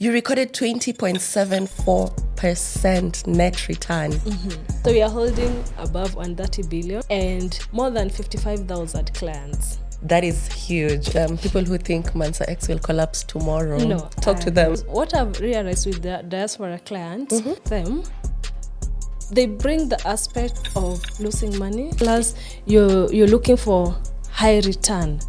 You recorded 20.74% net return. So we are holding above 130 billion and more than 55,000 clients. That is huge. People who think Mansa X will collapse tomorrow, No. talk to them. What I've realized with the Diaspora clients, they bring the aspect of losing money. Plus, you're looking for high return,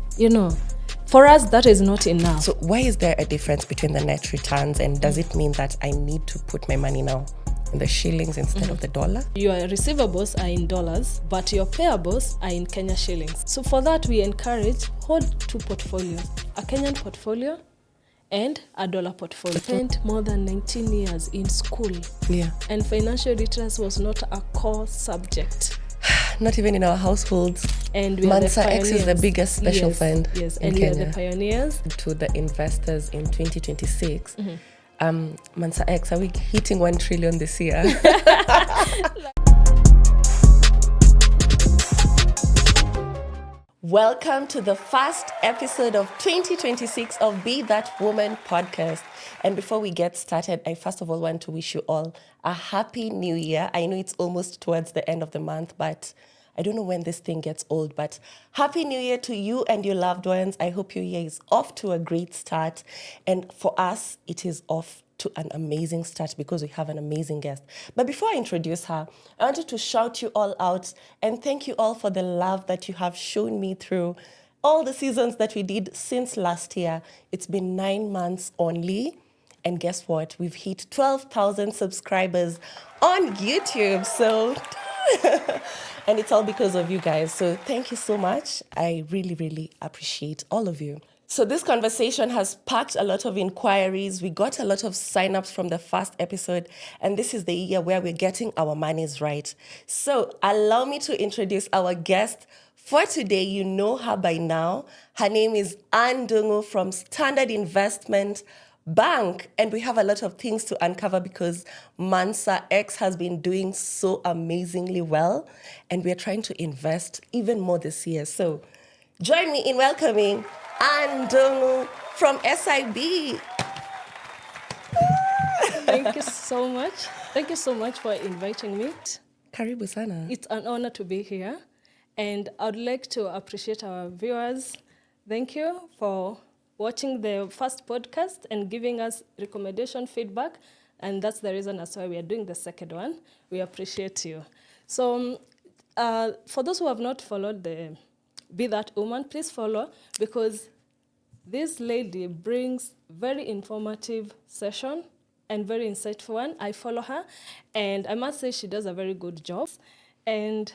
For us, that is not enough. So why is there a difference between the net returns, and does it mean that I need to put my money now in the shillings instead of the dollar? Your receivables are in dollars, but your payables are in Kenya shillings. So for that, we encourage hold two portfolios, a Kenyan portfolio and a dollar portfolio. Spent more than 19 years in school. Yeah. And financial literacy was not a core subject. Not even in our households. And we Mansa are the X is the biggest special fund Yes, in and Kenya. we are the pioneers. To the investors in 2026, Mansa X, are we hitting 1 trillion this year? Welcome to the first episode of 2026 of Be That Woman podcast. And before we get started, I first of all want to wish you all a happy new year. I know it's almost towards the end of the month, but I don't know when this thing gets old, but happy new year to you and your loved ones. I hope your year is off to a great start. And for us, it is off to an amazing start because we have an amazing guest. But before I introduce her, I wanted to shout you all out and thank you all for the love that you have shown me through all the seasons that we did since last year. It's been 9 months only. And guess what? We've hit 12,000 subscribers on YouTube. So, and it's all because of you guys. So thank you so much. I really, really appreciate all of you. So this conversation has sparked a lot of inquiries. We got a lot of signups from the first episode, and this is the year where we're getting our monies right. So allow me to introduce our guest for today. You know her by now. Her name is Anne Dungu from Standard Investment Bank, and we have a lot of things to uncover because Mansa X has been doing so amazingly well, and we're trying to invest even more this year. So join me in welcoming Anne Dungu from SIB. Thank you so much. Thank you so much for inviting me. Karibu sana. It's an honor to be here, and I'd like to appreciate our viewers. Thank you for watching the first podcast and giving us recommendation feedback, and that's the reason as why we are doing the second one. We appreciate you. So for those who have not followed the Be That Woman, please follow, because this lady brings very informative session and very insightful one. I follow her, and I must say she does a very good job, and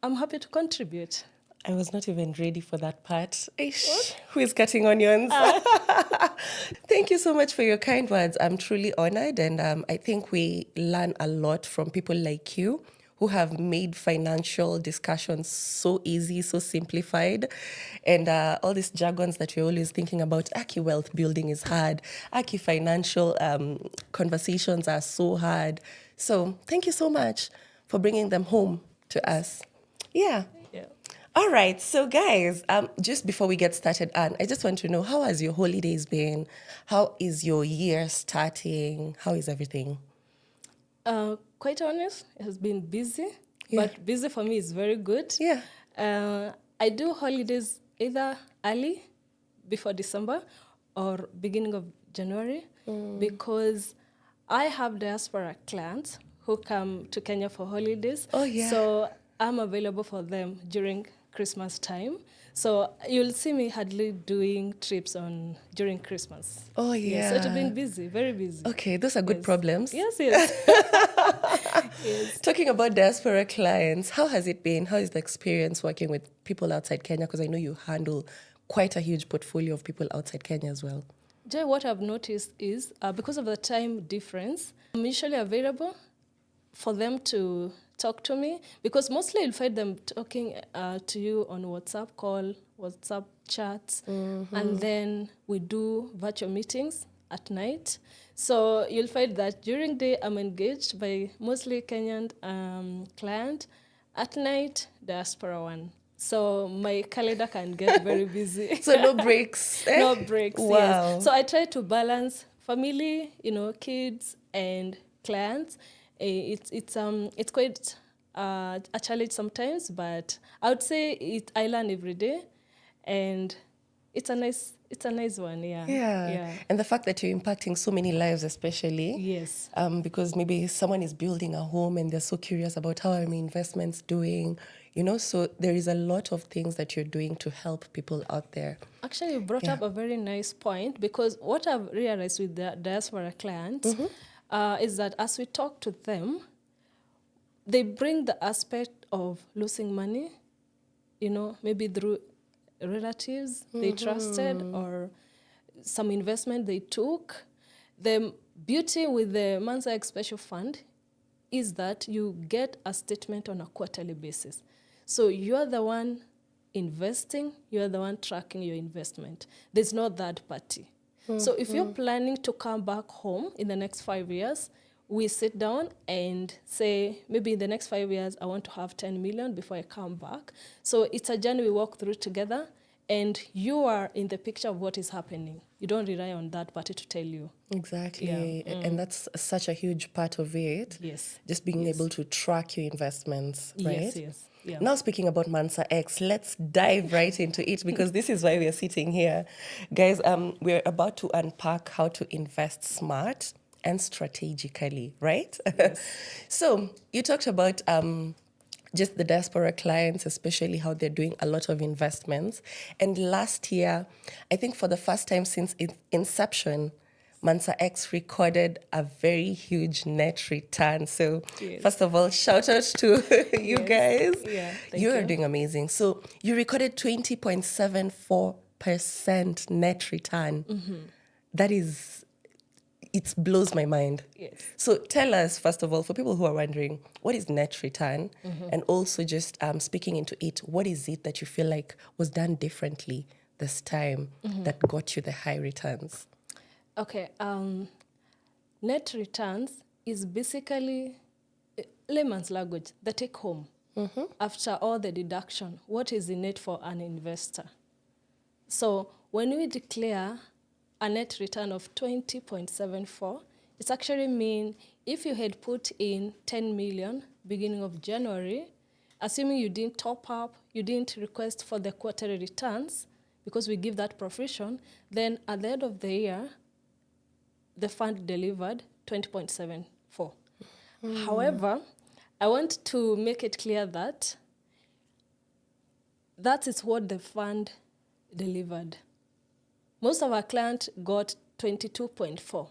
I'm happy to contribute. I was not even ready for that part. Ish, who is cutting onions? Thank you so much for your kind words. I'm truly honored, and I think we learn a lot from people like you who have made financial discussions so easy, so simplified. And all these jargons that we're always thinking about, Aki wealth building is hard. Aki financial conversations are so hard. So thank you so much for bringing them home to us. Yeah. All right, so guys, just before we get started, Anne, I just want to know, how has your holidays been? How is your year starting? How is everything? Quite honest, it has been busy, but busy for me is very good. Yeah. I do holidays either early, before December, or beginning of January, because I have diaspora clients who come to Kenya for holidays. Oh, yeah. So I'm available for them during Christmas time. So you'll see me hardly doing trips during Christmas. Oh, yeah. So it's been busy, very busy. Okay, those are good problems. Yes. Yes. Talking about diaspora clients, how has it been? How is the experience working with people outside Kenya? Because I know you handle quite a huge portfolio of people outside Kenya as well. Jay, what I've noticed is because of the time difference, I'm usually available for them to talk to me, because mostly you'll find them talking to you on WhatsApp call, WhatsApp chats, and then we do virtual meetings at night. So you'll find that during the day I'm engaged by mostly Kenyan client, at night diaspora one. So my calendar can get very busy. So no breaks. No breaks. Wow. Yes. So I try to balance family, kids and clients, it's quite a challenge sometimes, but I would say I learn every day, and it's a nice one. Yeah. And the fact that you're impacting so many lives, especially. Yes. Because maybe someone is building a home and they're so curious about how are my investments doing, so there is a lot of things that you're doing to help people out there. Actually, you brought up a very nice point, because what I've realized with the diaspora clients is that as we talk to them, they bring the aspect of losing money, maybe through relatives they trusted or some investment they took. The beauty with the Mansa X special fund is that you get a statement on a quarterly basis. So you're the one investing, you're the one tracking your investment. There's no third party. So if you're planning to come back home in the next 5 years, we sit down and say, maybe in the next 5 years, I want to have 10 million before I come back. So it's a journey we walk through together, and you are in the picture of what is happening. You don't rely on that party to tell you. Exactly. Yeah. And that's such a huge part of it. Yes. Just being able to track your investments, right? Yes. Yeah. Now, speaking about Mansa X, let's dive right into it, because this is why we are sitting here. Guys, we're about to unpack how to invest smart and strategically, right? Yes. So you talked about just the diaspora clients, especially how they're doing a lot of investments. And last year, I think for the first time since inception, Mansa X recorded a very huge net return. So first of all, shout out to you guys. Yeah, You are doing amazing. So you recorded 20.74% net return. That is, it blows my mind. Yes. So tell us, first of all, for people who are wondering, what is net return? And also just speaking into it, what is it that you feel like was done differently this time that got you the high returns? Okay. Net returns is basically layman's language, the take home. After all the deduction, what is in it for an investor? So when we declare a net return of 20.74, it actually means if you had put in 10 million beginning of January, assuming you didn't top up, you didn't request for the quarterly returns, because we give that provision, then at the end of the year, the fund delivered 20.74. However, I want to make it clear that that is what the fund delivered. Most of our clients got 22.4.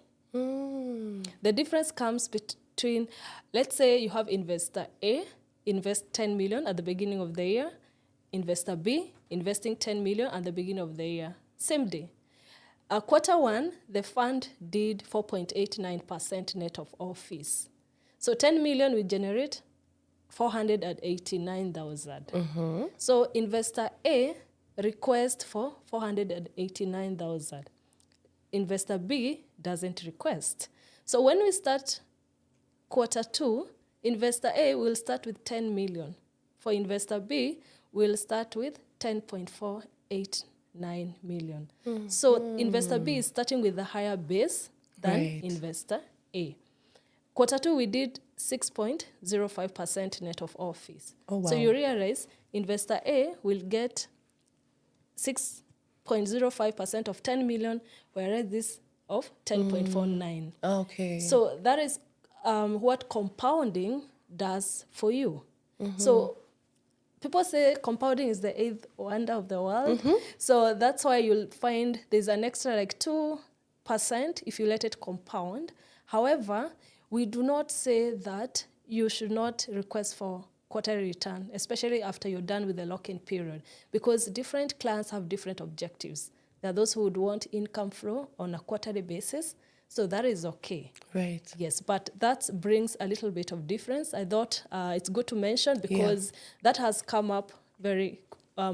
The difference comes between, let's say you have investor A, invest 10 million at the beginning of the year, investor B, investing 10 million at the beginning of the year, same day. Quarter one, the fund did 4.89% net of all fees. So 10 million will generate 489,000. So investor A requests for 489,000. Investor B doesn't request. So when we start quarter two, investor A will start with 10 million. For investor B, we'll start with 10.489 million. So investor B is starting with a higher base than investor A. Quarter two, we did 6.05% net of all fees. Oh, wow. So you realize investor A will get 6.05% of 10 million, whereas this of 10.49. Okay. So that is what compounding does for you. So people say compounding is the eighth wonder of the world. So that's why you'll find there's an extra like 2% if you let it compound. However, we do not say that you should not request for quarterly return, especially after you're done with the lock-in period, because different clients have different objectives. There are those who would want income flow on a quarterly basis, so that is okay. Right. Yes, but that brings a little bit of difference. I thought it's good to mention because that has come up very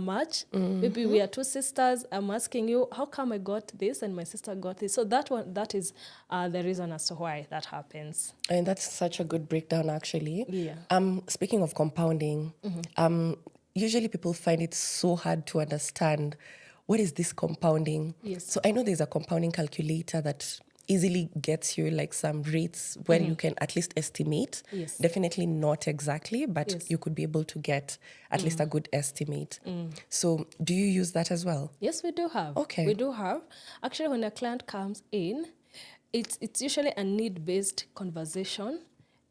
much. Maybe we are two sisters. I'm asking you, how come I got this and my sister got this? So that is the reason as to why that happens. And that's such a good breakdown, actually. Yeah. Speaking of compounding, usually people find it so hard to understand what is this compounding. Yes. So I know there's a compounding calculator that easily gets you like some rates where you can at least estimate. Yes. Definitely not exactly, but Yes. you could be able to get at least a good estimate. So do you use that as well? Yes, we do have. Okay. We do have. Actually, when a client comes in, it's usually a need-based conversation,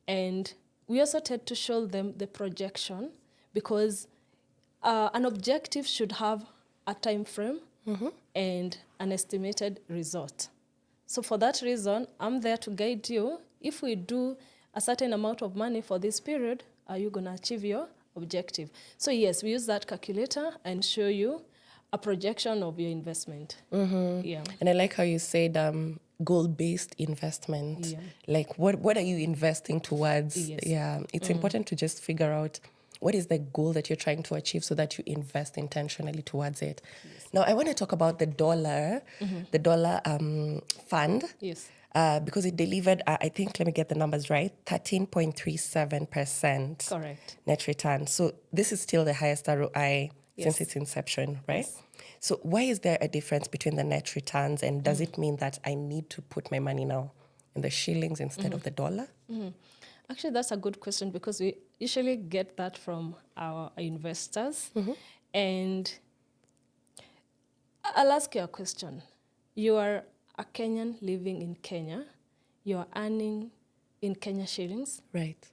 and we also tend to show them the projection, because an objective should have a time frame and an estimated result. So for that reason, I'm there to guide you. If we do a certain amount of money for this period, are you going to achieve your objective? So yes, we use that calculator and show you a projection of your investment. Yeah. And I like how you said goal-based investment. Yeah. Like what are you investing towards? Yes. Yeah, it's important to just figure out what is the goal that you're trying to achieve so that you invest intentionally towards it. Now, I want to talk about the dollar fund. Yes. Because it delivered, I think, let me get the numbers right, 13.37% Correct. net return. So this is still the highest ROI since Yes. its inception, right? Yes. So why is there a difference between the net returns, and does it mean that I need to put my money now in the shillings instead of the dollar? Actually, that's a good question, because we usually get that from our investors. And I'll ask you a question. You are a Kenyan living in Kenya. You are earning in Kenya shillings. Right.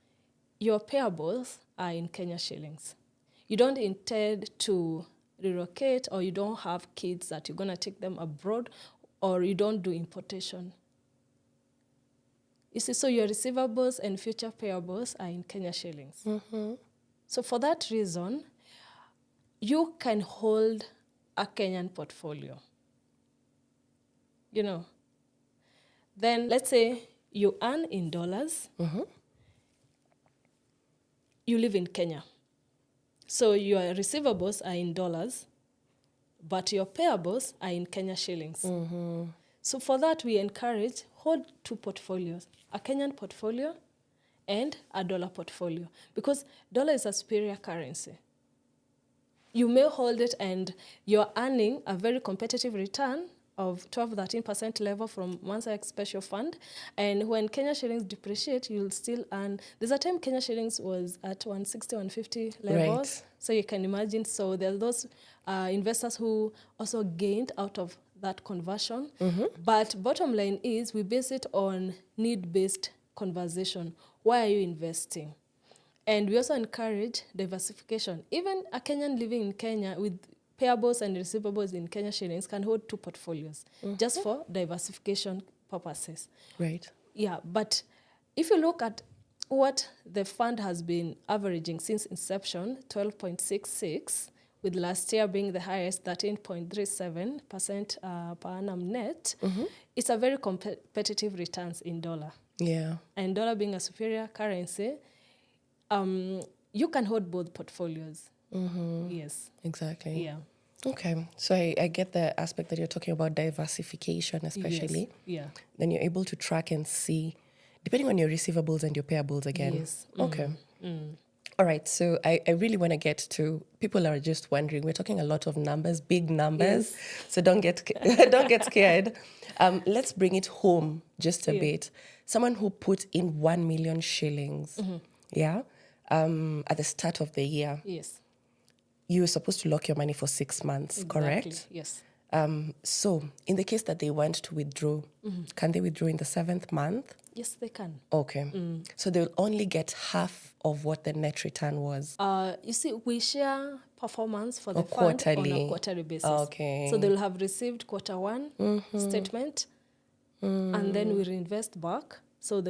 Your payables are in Kenya shillings. You don't intend to relocate, or you don't have kids that you're going to take them abroad, or you don't do importation. You see, so your receivables and future payables are in Kenya shillings. So for that reason, you can hold a Kenyan portfolio. You know, then let's say you earn in dollars, you live in Kenya. So your receivables are in dollars, but your payables are in Kenya shillings. So for that, we encourage hold two portfolios, a Kenyan portfolio and a dollar portfolio, because dollar is a superior currency. You may hold it and you're earning a very competitive return of 12-13% level from Mansa X special fund. And when Kenya shillings depreciate, you'll still earn. There's a time Kenya shillings was at 160, 150 levels. Right. So you can imagine. So there are those investors who also gained out of that conversion. But bottom line is we base it on need-based conversation. Why are you investing? And we also encourage diversification. Even a Kenyan living in Kenya with payables and receivables in Kenya shillings can hold two portfolios just for diversification purposes. Right. Yeah, but if you look at what the fund has been averaging since inception, 12.66, with last year being the highest, 13.37% per annum net, it's a very competitive returns in dollar. Yeah. And dollar being a superior currency, you can hold both portfolios. Yes. Exactly. Yeah. Okay. So I get the aspect that you're talking about diversification, especially. Yes. Yeah. Then you're able to track and see, depending on your receivables and your payables again. Yes. Okay. All right. So I really want to get to, people are just wondering, we're talking a lot of numbers, big numbers. Yes. So don't get don't get scared. Let's bring it home just a bit. Someone who put in 1 million shillings, yeah, at the start of the year, Yes. you were supposed to lock your money for 6 months, Exactly. correct? Yes. So in the case that they want to withdraw, can they withdraw in the 7th month? Yes, they can. Okay. So they'll only get half of what the net return was. You see, we share performance for the Or fund on quarterly. a quarterly basis. Okay. So they'll have received quarter one statement, and then we reinvest back. So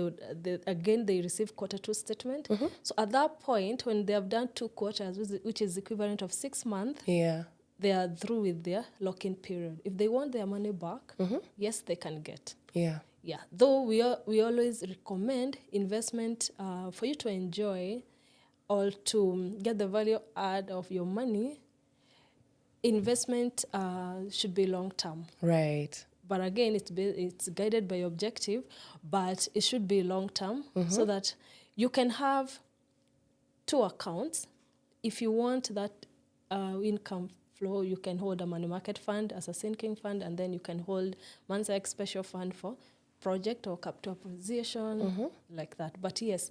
again, they receive quarter two statement. So at that point, when they have done 2 quarters, which is equivalent of 6 months, Yeah. they are through with their lock-in period. If they want their money back, yes, they can get. Yeah. Yeah, though we always recommend investment for you to enjoy or to get the value add of your money. Investment should be long-term. Right. But again, it's guided by objective, but it should be long-term so that you can have 2 accounts. If you want that income flow, you can hold a money market fund as a sinking fund, and then you can hold Mansa X special fund for project or capital appreciation, like that. But yes,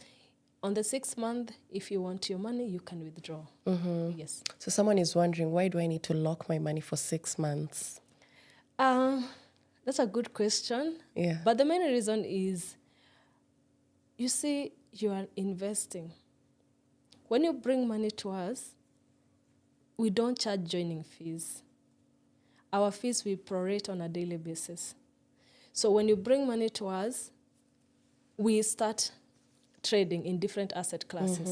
on the 6th month, if you want your money, you can withdraw. Yes. So someone is wondering, why do I need to lock my money for 6 months? That's a good question. Yeah. But the main reason is, you see, you are investing. When you bring money to us, we don't charge joining fees. Our fees we prorate on a daily basis. So when you bring money to us, we start trading in different asset classes.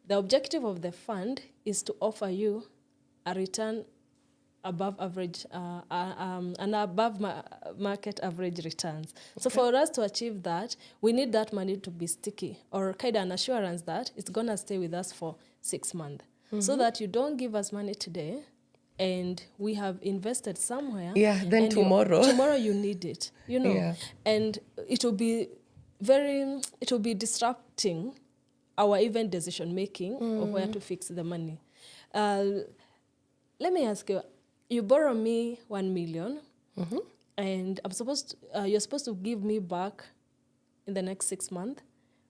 The objective of the fund is to offer you a return above average and above market average returns. So for us to achieve that, we need that money to be sticky, or kind of an assurance that it's going to stay with us for 6 months. So that you don't give us money today and we have invested somewhere. Yeah, then and tomorrow. Tomorrow you need it, you know. Yeah. And it will be disrupting our even decision making of where to fix the money. Let me ask you, you borrow me 1 million, and you're supposed to give me back in the next 6 months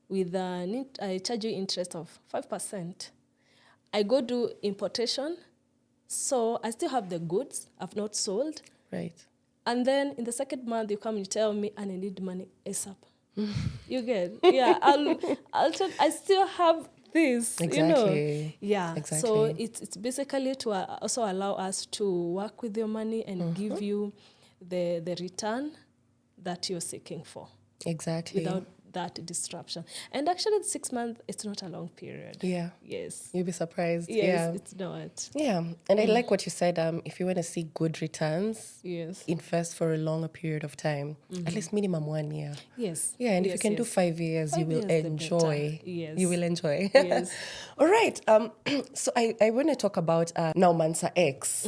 with I charge you interest of 5%. I go do importation, so I still have the goods I've not sold. Right. And then in the 2nd month, you come and you tell me, and I need money ASAP. You get? Yeah, I still have this, Exactly. you know. Yeah. Exactly. So it's basically to also allow us to work with your money and give you the return that you're seeking for. Exactly. Without that disruption. And actually, the 6 months, it's not a long period. Yeah. Yes. You'll be surprised. Yes, Yeah. it's not. Yeah. And I like what you said. If you want to see good returns, Yes. invest for a longer period of time, at least minimum 1 year. Yes. Yeah, and if you Yes, can do yes. 5 years, you 5 will years, the enjoy. better. Yes. You will enjoy. Yes. All right. So I want to talk about now Mansa X.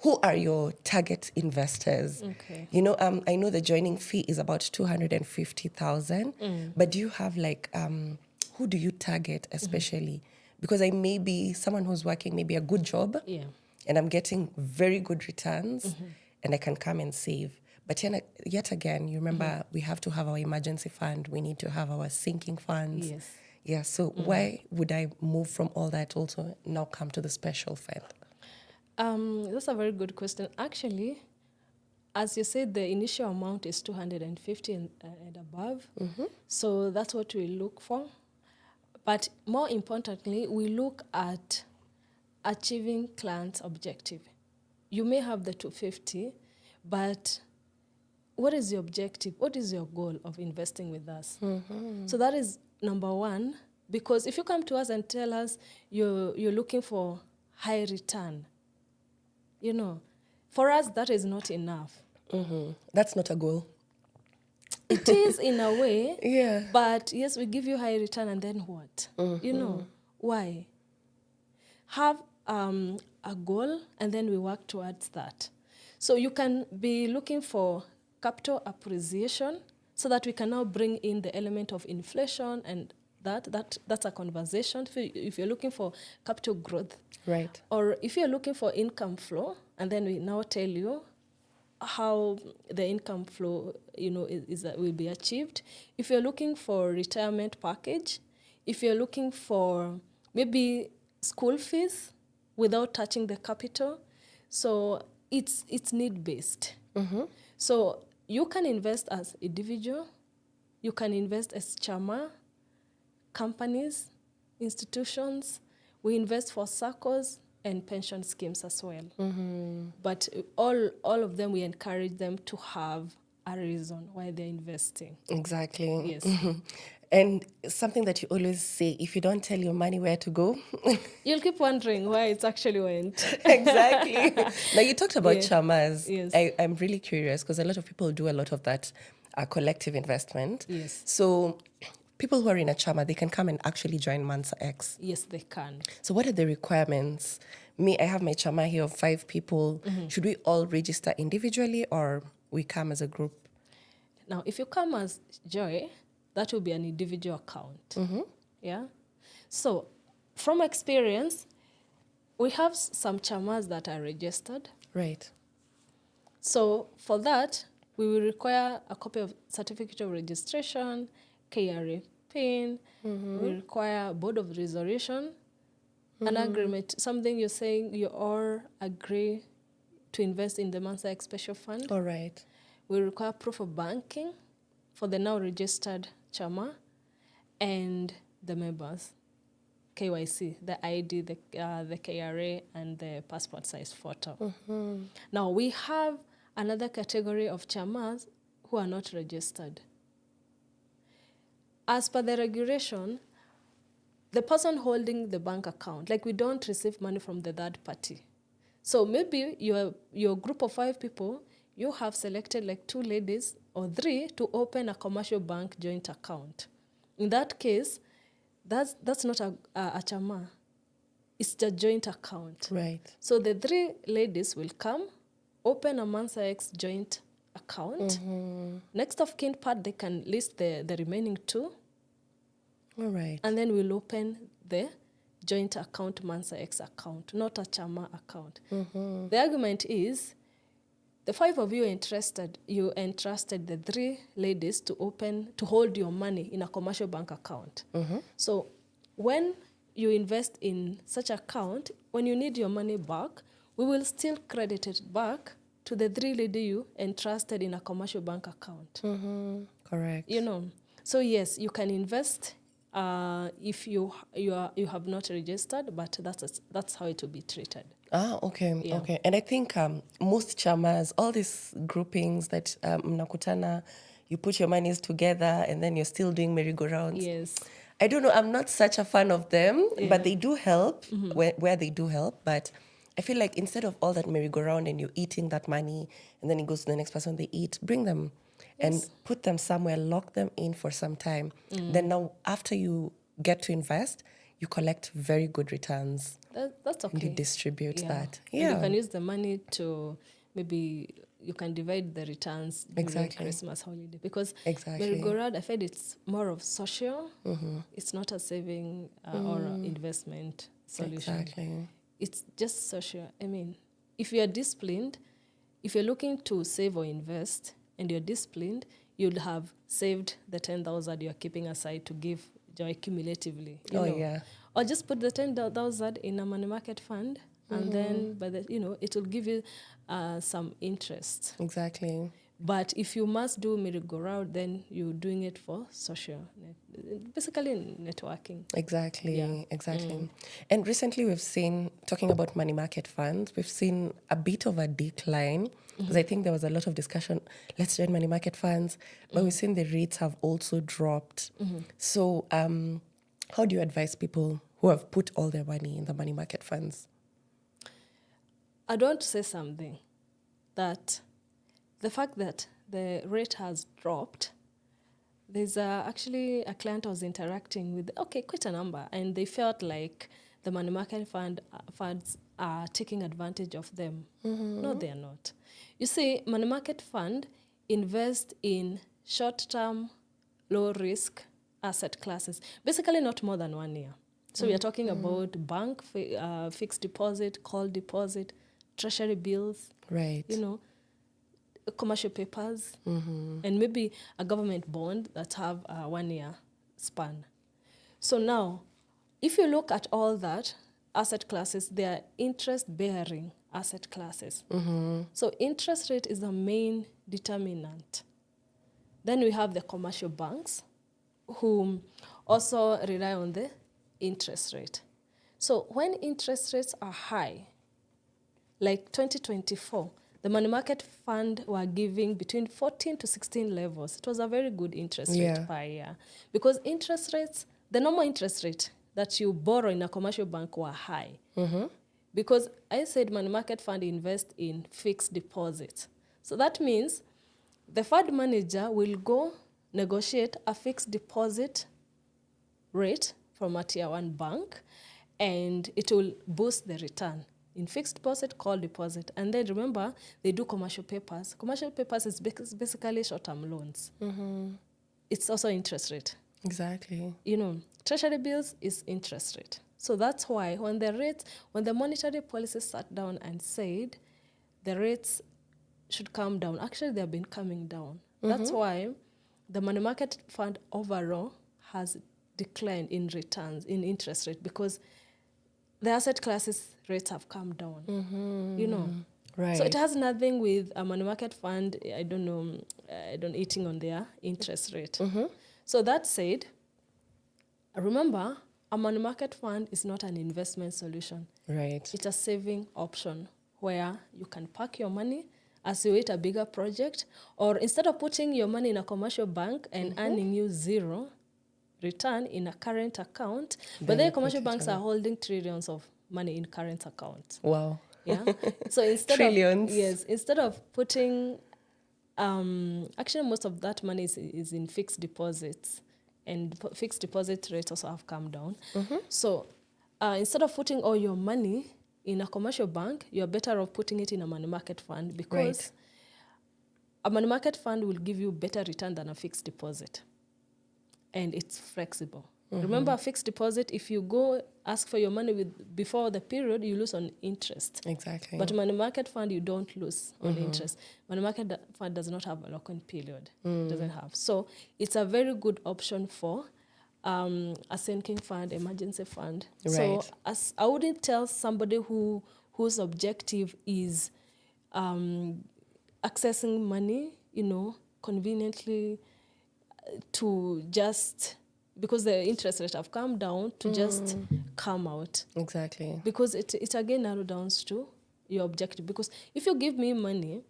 Who are your target investors? Okay. You know, I know the joining fee is about 250,000, but do you have like who do you target especially? Because I may be someone who's working maybe a good job, Yeah. and I'm getting very good returns, and I can come and save. But yet again, you remember we have to have our emergency fund. We need to have our sinking funds. Yes. Yeah. So why would I move from all that also now come to the special fund? That's a very good question. Actually, as you said, the initial amount is 250 and above. So that's what we look for. But more importantly, we look at achieving client's objective. You may have the 250, but what is your objective? What is your goal of investing with us? So that is number one, because if you come to us and tell us you're looking for high return, you know, for us, that is not enough. That's not a goal. It is in a way, Yeah. but yes, we give you high return, and then what? You know, why? Have a goal, and then we work towards that. So you can be looking for capital appreciation, so that we can now bring in the element of inflation, and that's a conversation. If you're looking for capital growth, Right. or if you're looking for income flow, and then we now tell you how the income flow, you know, will be achieved. If you're looking for retirement package, if you're looking for maybe school fees without touching the capital, so it's need based. So you can invest as individual, you can invest as chama, companies, institutions. We invest for circles and pension schemes as well. But all of them, we encourage them to have a reason why they're investing. Exactly. Yes. And something that you always say, if you don't tell your money where to go, You'll keep wondering why it's actually went. exactly. Now you talked about chamas. Yes. I'm really curious because a lot of people do a lot of that collective investment. Yes. So people who are in a chama, they can come and actually join Mansa X. Yes, they can. So what are the requirements? I have my chama here of 5 people. Should we all register individually or we come as a group? Now, if you come as Joy, that will be an individual account. Yeah. So, from experience, we have some chamas that are registered. Right. So, for that, we will require a copy of certificate of registration, KRA PIN. We require board of resolution, an agreement, something you're saying you all agree to invest in the Mansa X special fund. All right. We require proof of banking for the now registered Chama and the members. KYC, the ID, the KRA, and the passport size photo. Now, we have another category of chamas who are not registered. As per the regulation, the person holding the bank account, like we don't receive money from the third party. So maybe your group of 5 people, you have selected like 2 ladies or 3 to open a commercial bank joint account. In that case, that's not a chama. It's a joint account. Right. So the 3 ladies will come, open a Mansa X joint account. Next of kin part, they can list the remaining 2. All right. And then we'll open the joint account, Mansa X account, not a Chama account. The argument is, the 5 of you you entrusted the 3 ladies to hold your money in a commercial bank account. So when you invest in such account, when you need your money back, we will still credit it back to the 3 ladies you entrusted in a commercial bank account. Correct. So yes, you can invest if you have not registered, but that's how it will be treated. Okay, Yeah. okay. And I think most chamas, all these groupings that mnakutana, you put your monies together and then you're still doing merry-go-rounds. Yes. I don't know, I'm not such a fan of them, Yeah. but they do help where they do help. But I feel like instead of all that merry-go-round and you're eating that money and then it goes to the next person, they eat, bring them and put them somewhere, lock them in for some time. Then now, after you get to invest, you collect very good returns. That's okay. And you distribute that. And you can use the money to maybe you can divide the returns during Christmas holiday. Because merry-go-round, I find it's more of social. It's not a saving or investment solution. Exactly. It's just social. I mean, if you are disciplined, if you're looking to save or invest and you're disciplined, you'll have saved the 10,000 you're keeping aside to give joy cumulatively. You know? Or just put the 10,000 in a money market fund, and then it will give you some interest. Exactly. But if you must do merry-go-round, then you're doing it for social, basically networking. Exactly. And recently we've seen, talking about money market funds, we've seen a bit of a decline, because I think there was a lot of discussion, let's join money market funds, but we've seen the rates have also dropped. So how do you advise people who have put all their money in the money market funds? I'd want to say something, that the fact that the rate has dropped, there's actually a client I was interacting with, quite a number, and they felt like the money market funds are taking advantage of them. No, they are not. You see, money market fund invest in short-term, low-risk asset classes, basically not more than 1 year. So we are talking about bank, fixed deposit, call deposit, treasury bills, right? Commercial papers, and maybe a government bond that have a 1 year span. So now, if you look at all that asset classes, they are interest-bearing asset classes. So interest rate is the main determinant. Then we have the commercial banks, who also rely on the interest rate. So when interest rates are high, like 2024, the money market fund were giving between 14 to 16 levels. It was a very good interest rate per year. Because interest rates, the normal interest rate that you borrow in a commercial bank were high. Because I said money market fund invest in fixed deposits. So that means the fund manager will go negotiate a fixed deposit rate from a tier 1 bank, and it will boost the return in fixed deposit, call deposit. And then remember, they do commercial papers. Commercial papers is basically short-term loans. It's also interest rate. Exactly. Treasury bills is interest rate. So that's why when the monetary policy sat down and said the rates should come down. Actually, they have been coming down. That's why the money market fund overall has declined in returns, in interest rate, because the asset classes rates have come down. You know, Right. so it has nothing with a money market fund. I don't eating on their interest rate. So that said, remember, a money market fund is not an investment solution. Right. It's a saving option where you can park your money as you wait a bigger project, or instead of putting your money in a commercial bank and earning you zero return in a current account, but then commercial banks are holding trillions of money in current accounts. Wow. Yeah. So instead Trillions. instead of putting, actually most of that money is in fixed deposits, and fixed deposit rates also have come down. So instead of putting all your money in a commercial bank, you're better off putting it in a money market fund, because a money market fund will give you better return than a fixed deposit, and it's flexible. Remember, a fixed deposit, if you go ask for your money before the period, you lose on interest. Exactly. But money market fund, you don't lose on interest. Money market fund does not have a lock-in period. It doesn't have. So it's a very good option for a sinking fund, emergency fund. Right. So as I wouldn't tell somebody whose objective is accessing money, conveniently, to just, because the interest rate have come down, to just come out. Exactly. Because it again narrows down to your objective. Because if you give me money,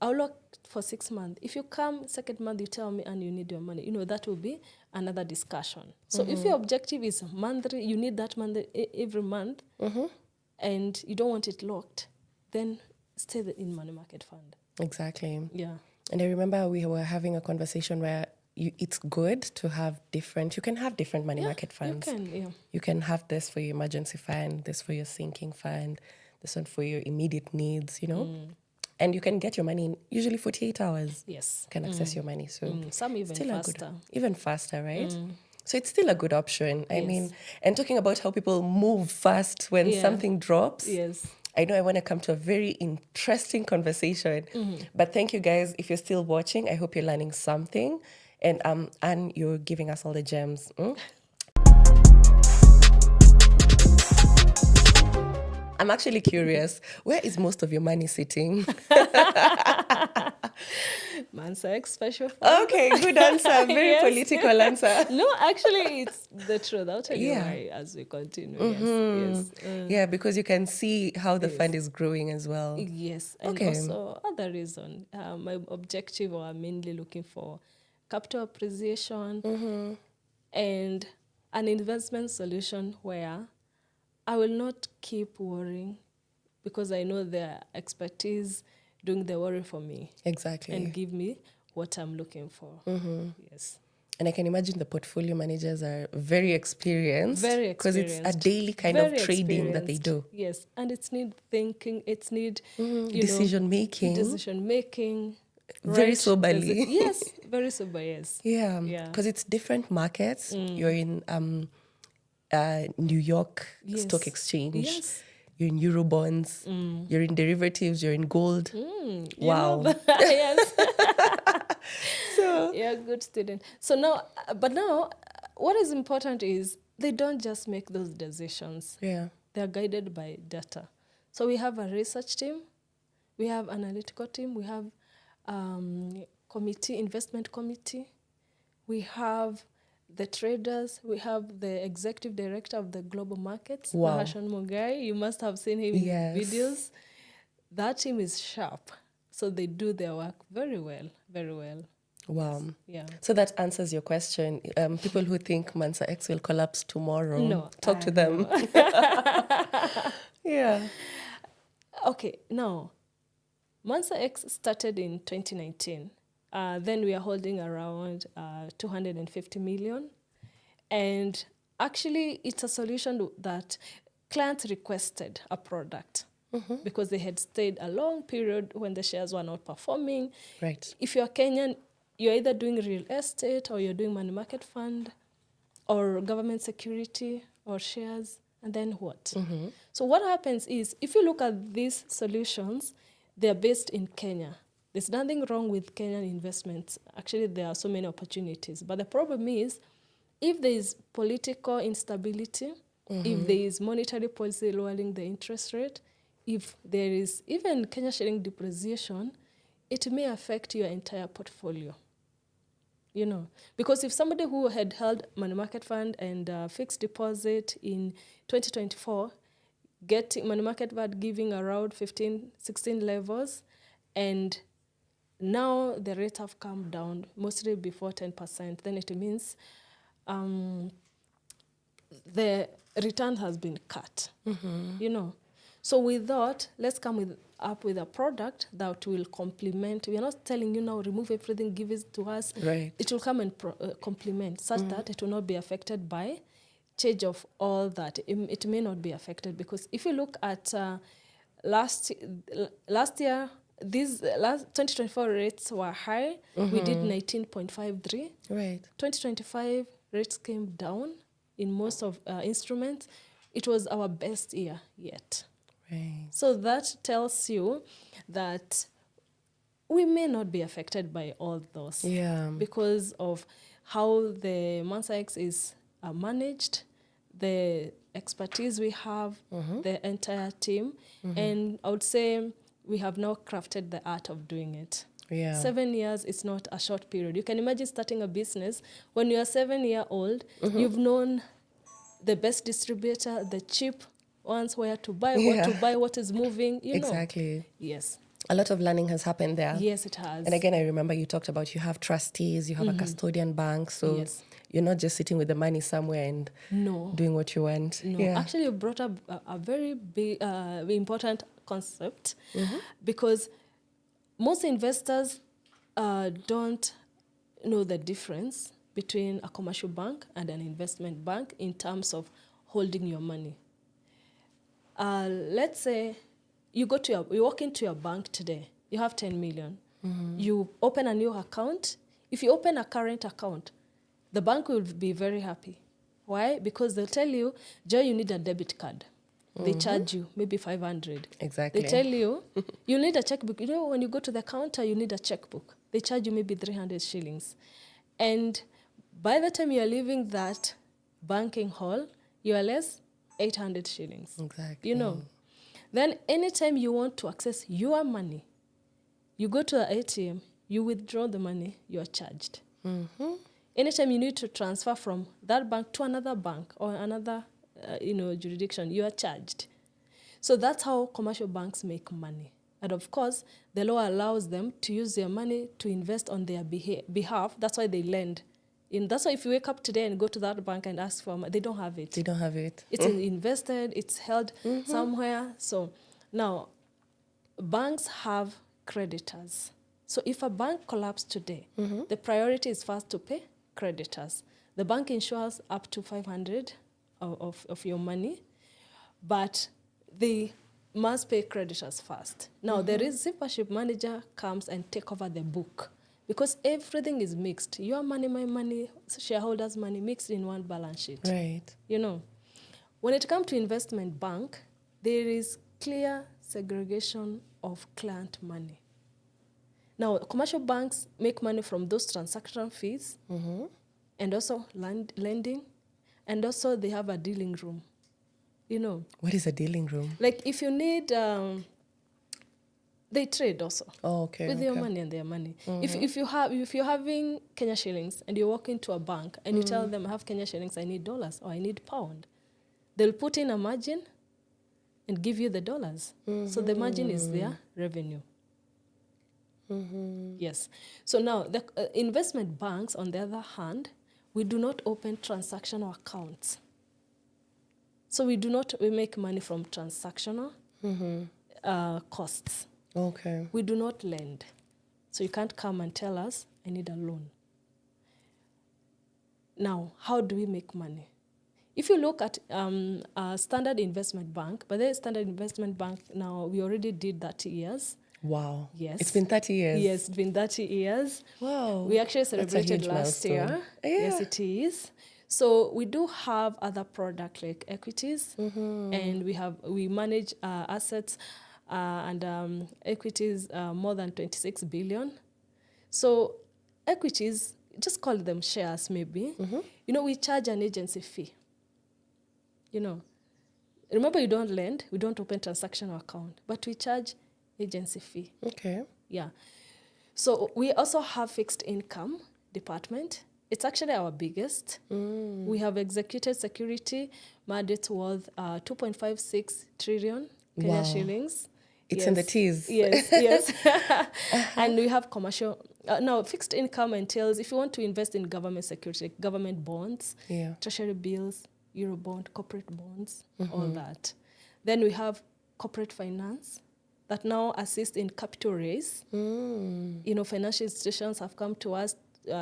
I'll lock for 6 months. If you come second month, you tell me and you need your money, that will be another discussion. So if your objective is monthly, you need that money every month, and you don't want it locked, then stay in money market fund. Exactly. Yeah. And I remember we were having a conversation where it's good to have different money market funds. You can, yeah. You can have this for your emergency fund, this for your sinking fund, this one for your immediate needs, And you can get your money in usually 48 hours. Yes. You can access your money. So Some even still faster. Even faster, right? So it's still a good option. I Yes. mean, and talking about how people move fast when something drops. Yes. I know I want to come to a very interesting conversation. But thank you guys. If you're still watching, I hope you're learning something. And you're giving us all the gems. I'm actually curious, where is most of your money sitting? Mansa X special fund. Okay, good answer. Very Yes. political answer. No, actually, it's the truth. I'll tell you Yeah. why as we continue. Yes. Yeah, because you can see how the fund is growing as well. Yes. And Okay. also, other reason, my objective, or I'm mainly looking for capital appreciation and an investment solution where I will not keep worrying, because I know their expertise doing the worry for me Exactly. and give me what I'm looking for. Yes. And I can imagine the portfolio managers are very experienced. Very Because experienced. it's a daily kind Very of trading that they do. Yes. And it's need thinking, it's need Decision making. decision making. Very soberly. Yes, very sober, yes. Yeah. Yeah. Because it's different markets. You're in New York Stock Exchange. Yes. You're in Eurobonds. You're in derivatives. You're in gold. Wow. Yes. So Yeah, good student. So now, what is important is they don't just make those decisions. yeah. They're guided by data. So we have a research team, we have analytical team, we have investment committee, we have the traders, we have the executive director of the global markets, Wow. Mahashan Mugai. You must have seen him Yes. in videos. That team is sharp. So they do their work very well, very well. Wow. Yeah. So that answers your question. People who think Mansa X will collapse tomorrow, No, talk to them. Yeah. Okay, now, Mansa X started in 2019. Then we are holding around 250 million. And actually, it's a solution that clients requested a product because they had stayed a long period when the shares were not performing. Right. If you're Kenyan, you're either doing real estate or you're doing money market fund or government security or shares, and then what? So what happens is, if you look at these solutions, they're based in Kenya. There's nothing wrong with Kenyan investments. Actually, there are so many opportunities. But the problem is, if there is political instability, if there is monetary policy lowering the interest rate, if there is even Kenya shilling depreciation, it may affect your entire portfolio. You know, because if somebody who had held money market fund and fixed deposit in 2024, getting money market fund giving around 15, 16 levels, and now the rates have come down mostly before 10%, then it means the return has been cut, you know. So we thought, let's come up with a product that will complement. We are not telling you now, remove everything, give it to us. Right. It will come and complement such that it will not be affected by change of all that. It may not be affected because if you look at last year, these last 2024 rates were high. We did 19.53. Right. 2025 rates came down in most of instruments. It was our best year yet. Right. So that tells you that we may not be affected by all those. Yeah. Because of how the Mansa X is managed, the expertise we have, the entire team. And I would say we have now crafted the art of doing it. Yeah. 7 years is not a short period. You can imagine starting a business. When you're 7-year-old, you've known the best distributor, the cheap ones, where to buy, what to buy, what is moving, you know. Exactly. Yes. A lot of learning has happened there. Yes, it has. And again, I remember you talked about you have trustees, you have a custodian bank, so Yes. you're not just sitting with the money somewhere and doing what you want. No, Yeah. actually, you brought up a very big, important concept because most investors don't know the difference between a commercial bank and an investment bank in terms of holding your money. Let's say you walk into your bank today. You have 10 million. You open a new account. If you open a current account, the bank will be very happy. Why? Because they'll tell you, Joy, you need a debit card. They charge you maybe 500. Exactly. They tell you, you need a checkbook. You know, when you go to the counter, you need a checkbook. They charge you maybe 300 shillings. And by the time you're leaving that banking hall, you are less 800 shillings. Exactly. You know. Then anytime you want to access your money, you go to the ATM, you withdraw the money, you are charged. Anytime you need to transfer from that bank to another bank or another jurisdiction, you are charged. So that's how commercial banks make money. And of course, the law allows them to use their money to invest on their behalf. That's why they lend. And that's why if you wake up today and go to that bank and ask for money, they don't have it. They don't have it. It's invested, it's held somewhere. So now, banks have creditors. So if a bank collapses today, the priority is first to pay creditors. The bank insures up to 500 of your money, but they must pay creditors first. Now, the receivership manager comes and take over the book because everything is mixed. Your money, my money, shareholders' money mixed in one balance sheet. Right. You know, when it comes to investment bank, there is clear segregation of client money. Now, commercial banks make money from those transaction fees and also lending, and also they have a dealing room. You know. What is a dealing room? Like if you need, they trade also. Oh, okay. With your money and their money. If you're having Kenya shillings and you walk into a bank and you tell them I have Kenya shillings, I need dollars or I need pound, they'll put in a margin and give you the dollars. So the margin is their revenue. Yes. So now the investment banks, on the other hand, we do not open transactional accounts. So we make money from transactional costs. Okay. We do not lend. So you can't come and tell us, I need a loan. Now, how do we make money? If you look at a standard investment bank, but the standard investment bank now, we already did 30 years. Wow. Yes. It's been 30 years. Yes, it's been 30 years. Wow. We actually celebrated last year. Yes, it is. So we do have other products like equities, and we manage assets. and equities more than 26 billion. So equities, just call them shares maybe. We charge an agency fee. Remember, you don't lend, we don't open transactional account, but we charge agency fee. Okay. Yeah. So we also have fixed income department. It's actually our biggest. We have executed security mandate worth 2.56 trillion Kenya shillings. It's in the T's. Yes. And we have commercial. Now, fixed income entails if you want to invest in government security, like government bonds, treasury bills, Eurobond, corporate bonds, all that. Then we have corporate finance that now assist in capital raise. Financial institutions have come to us.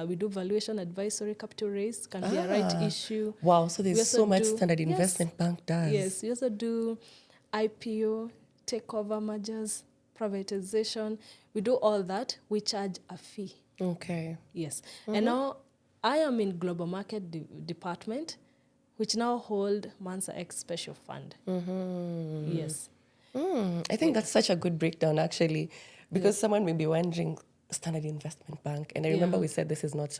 We do valuation advisory, capital raise, can be a right issue. Wow, so there's so much Standard Investment Bank does. Yes, we also do IPO, takeover mergers, privatization. We do all that. We charge a fee. Okay. Yes. And now I am in global market department, which now hold Mansa X special fund. Yes. I think that's such a good breakdown, actually, because someone may be wondering, Standard Investment Bank, and I remember we said this is not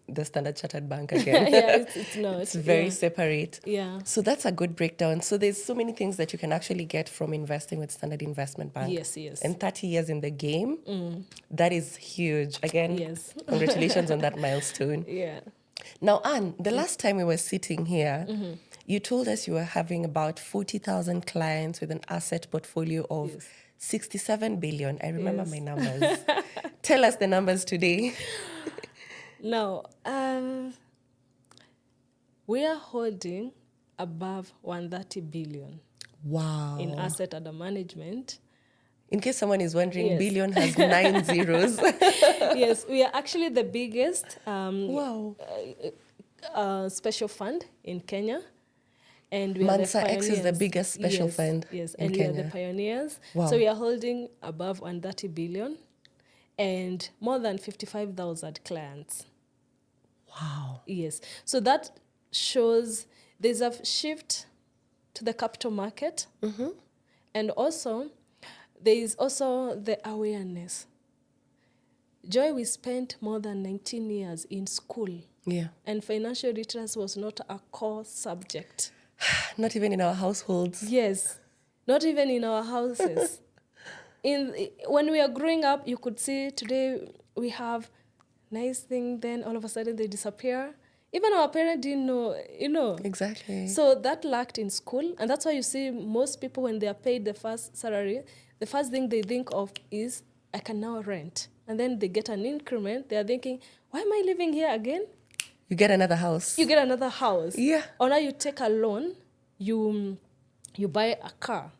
the Standard Chartered Bank again. It's not. It's very separate. Yeah. So that's a good breakdown. So there's so many things that you can actually get from investing with Standard Investment Bank. Yes. And 30 years in the game, that is huge. Again, congratulations on that milestone. Yeah. Now, Anne, the last time we were sitting here, you told us you were having about 40,000 clients with an asset portfolio of 67 billion. I remember my numbers. Tell us the numbers today. Now, we are holding above 130 billion. Wow. In asset under management. In case someone is wondering, billion has 9 zeros. Yes, we are actually the biggest special fund in Kenya. And we Mansa are the X is the biggest special fund in and Kenya. We are the pioneers. Wow. So we are holding above 130 billion and more than 55,000 clients. Wow. Yes. So that shows there's a shift to the capital market. And also, there is also the awareness. Joy, we spent more than 19 years in school. Yeah. And financial literacy was not a core subject. Not even in our households. Yes, not even in our houses. When we are growing up, you could see today we have nice thing, then all of a sudden they disappear. Even our parents didn't know, Exactly. So that lacked in school. And that's why you see most people, when they are paid the first salary, the first thing they think of is, I can now rent. And then they get an increment. They are thinking, why am I living here again? You get another house. You get another house. Yeah. Or now you take a loan, you buy a car,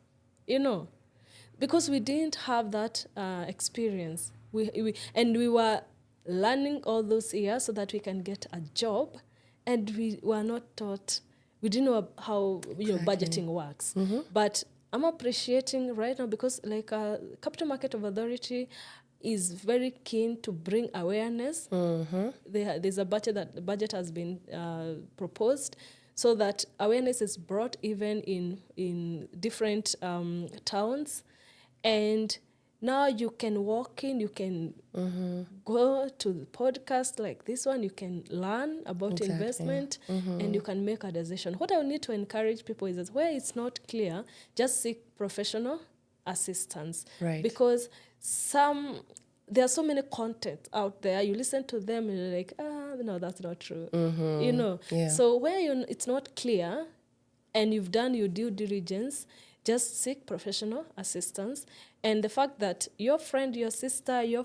because we didn't have that experience. We were learning all those years so that we can get a job, and we were not taught. We didn't know how budgeting works. But I'm appreciating right now because Capital Market of Authority is very keen to bring awareness. There's a budget has been proposed so that awareness is brought even in different towns. And now you can walk in, you can go to the podcast like this one, you can learn about investment, and you can make a decision. What I need to encourage people is that where it's not clear, just seek professional assistance. Right. Because there are so many content out there. You listen to them and you're like, no, that's not true. Yeah. So where it's not clear and you've done your due diligence, just seek professional assistance. And the fact that your friend, your sister, your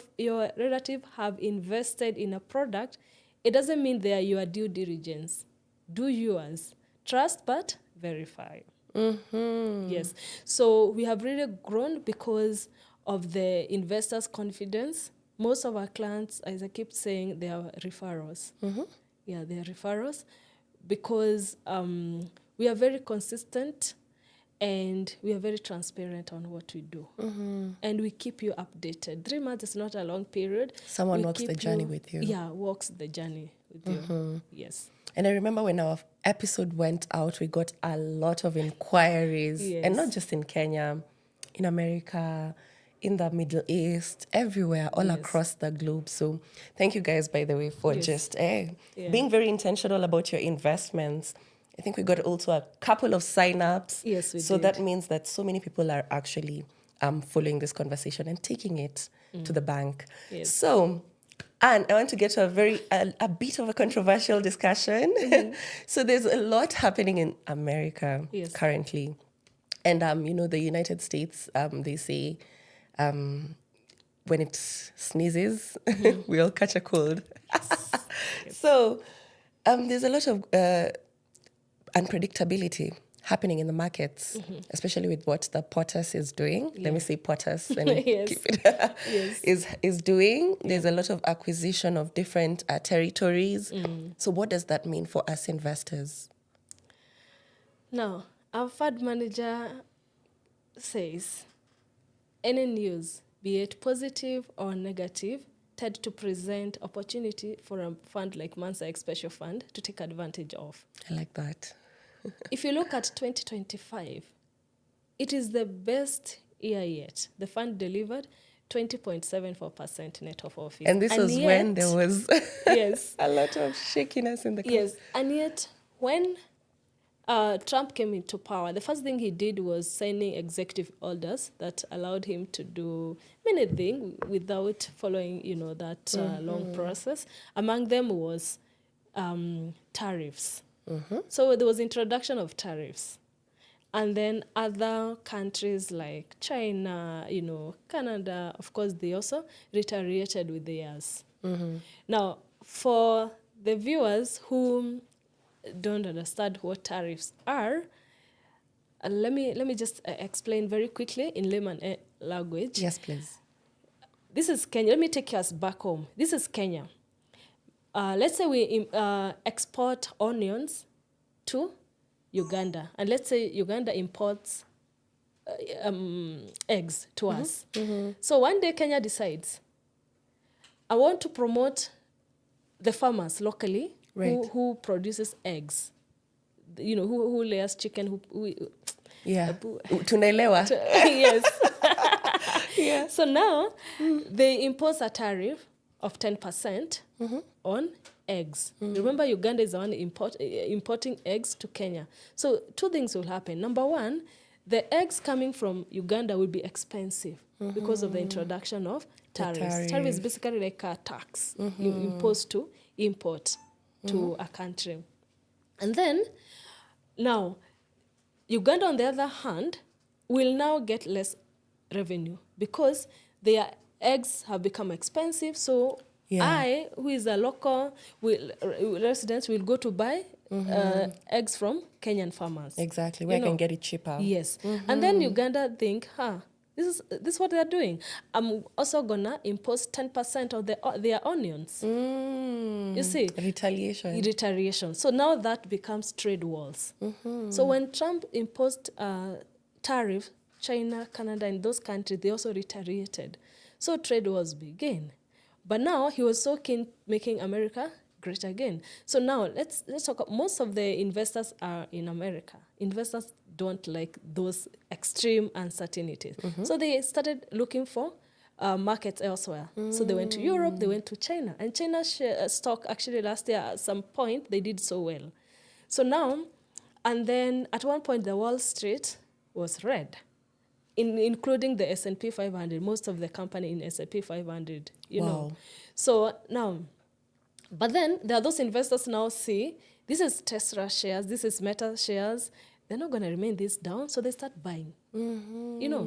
relative have invested in a product, it doesn't mean they are your due diligence. Do yours. Trust, but verify. Yes. So we have really grown because of the investors' confidence. Most of our clients, as I keep saying, they are referrals. Yeah, they are referrals because we are very consistent and we are very transparent on what we do. And we keep you updated. 3 months is not a long period. Someone walks the journey with you. Yeah, walks the journey with you. Yes. And I remember when our episode went out, we got a lot of inquiries. Yes. And not just in Kenya, in America, in the Middle East, everywhere, all Yes. across the globe. So thank you guys, by the way, for Yes. just Yeah. being very intentional about your investments. I think we got also a couple of signups. Yes, we so did. that means that so many people are actually following this conversation and taking it to the bank. Yes. So, and I want to get to a bit of a controversial discussion. So there's a lot happening in America Yes. currently. And, the United States, they say when it sneezes, we all catch a cold. So there's a lot of unpredictability happening in the markets, especially with what the POTUS is doing. Let me say POTUS and Yes. keep it Yes. is doing. There's a lot of acquisition of different territories. So what does that mean for us investors? Now, our fund manager says any news, be it positive or negative, tend to present opportunity for a fund like Mansa X Special Fund to take advantage of. I like that. If you look at 2025, it is the best year yet. The fund delivered 20.74% net of our fees. And this was when there was yes, a lot of shakiness in the yes, and yet when Trump came into power, the first thing he did was signing executive orders that allowed him to do many things without following, that long process. Among them was tariffs. So there was introduction of tariffs. And then other countries like China, Canada, of course, they also retaliated with theirs. Now, for the viewers who don't understand what tariffs are, let me just explain very quickly in layman language. Yes, please. This is Kenya. Let me take us back home. This is Kenya. Let's say we export onions to Uganda, and let's say Uganda imports eggs to us. So one day Kenya decides, I want to promote the farmers locally who produces eggs, who layers chicken, Yeah. Tunaelewa. yes. Yeah. So now they impose a tariff of 10% on eggs. Remember, Uganda is the one importing eggs to Kenya. So two things will happen. Number one, the eggs coming from Uganda will be expensive because of the introduction of tariffs. Tariff is basically like a tax you impose to import to a country. And then, now, Uganda, on the other hand, will now get less revenue because their eggs have become expensive. So I, who is a local resident, will go to buy eggs from Kenyan farmers. Exactly, where I can get it cheaper. Yes. And then Uganda think, this is what they're doing. I'm also gonna impose 10% of their onions. You see? Retaliation. So now that becomes trade wars. So when Trump imposed tariff, China, Canada, and those countries, they also retaliated. So trade wars began. But now he was so keen making America great again. So now let's talk about, most of the investors are in America. Investors don't like those extreme uncertainties. So they started looking for markets elsewhere. So they went to Europe, they went to China. And China's stock actually last year at some point, they did so well. So now, and then at one point the Wall Street was red, including the S&P 500, most of the company in S&P 500, you know. So now, but then there are those investors now see, this is Tesla shares, this is Meta shares, they're not going to remain this down, so they start buying. You know,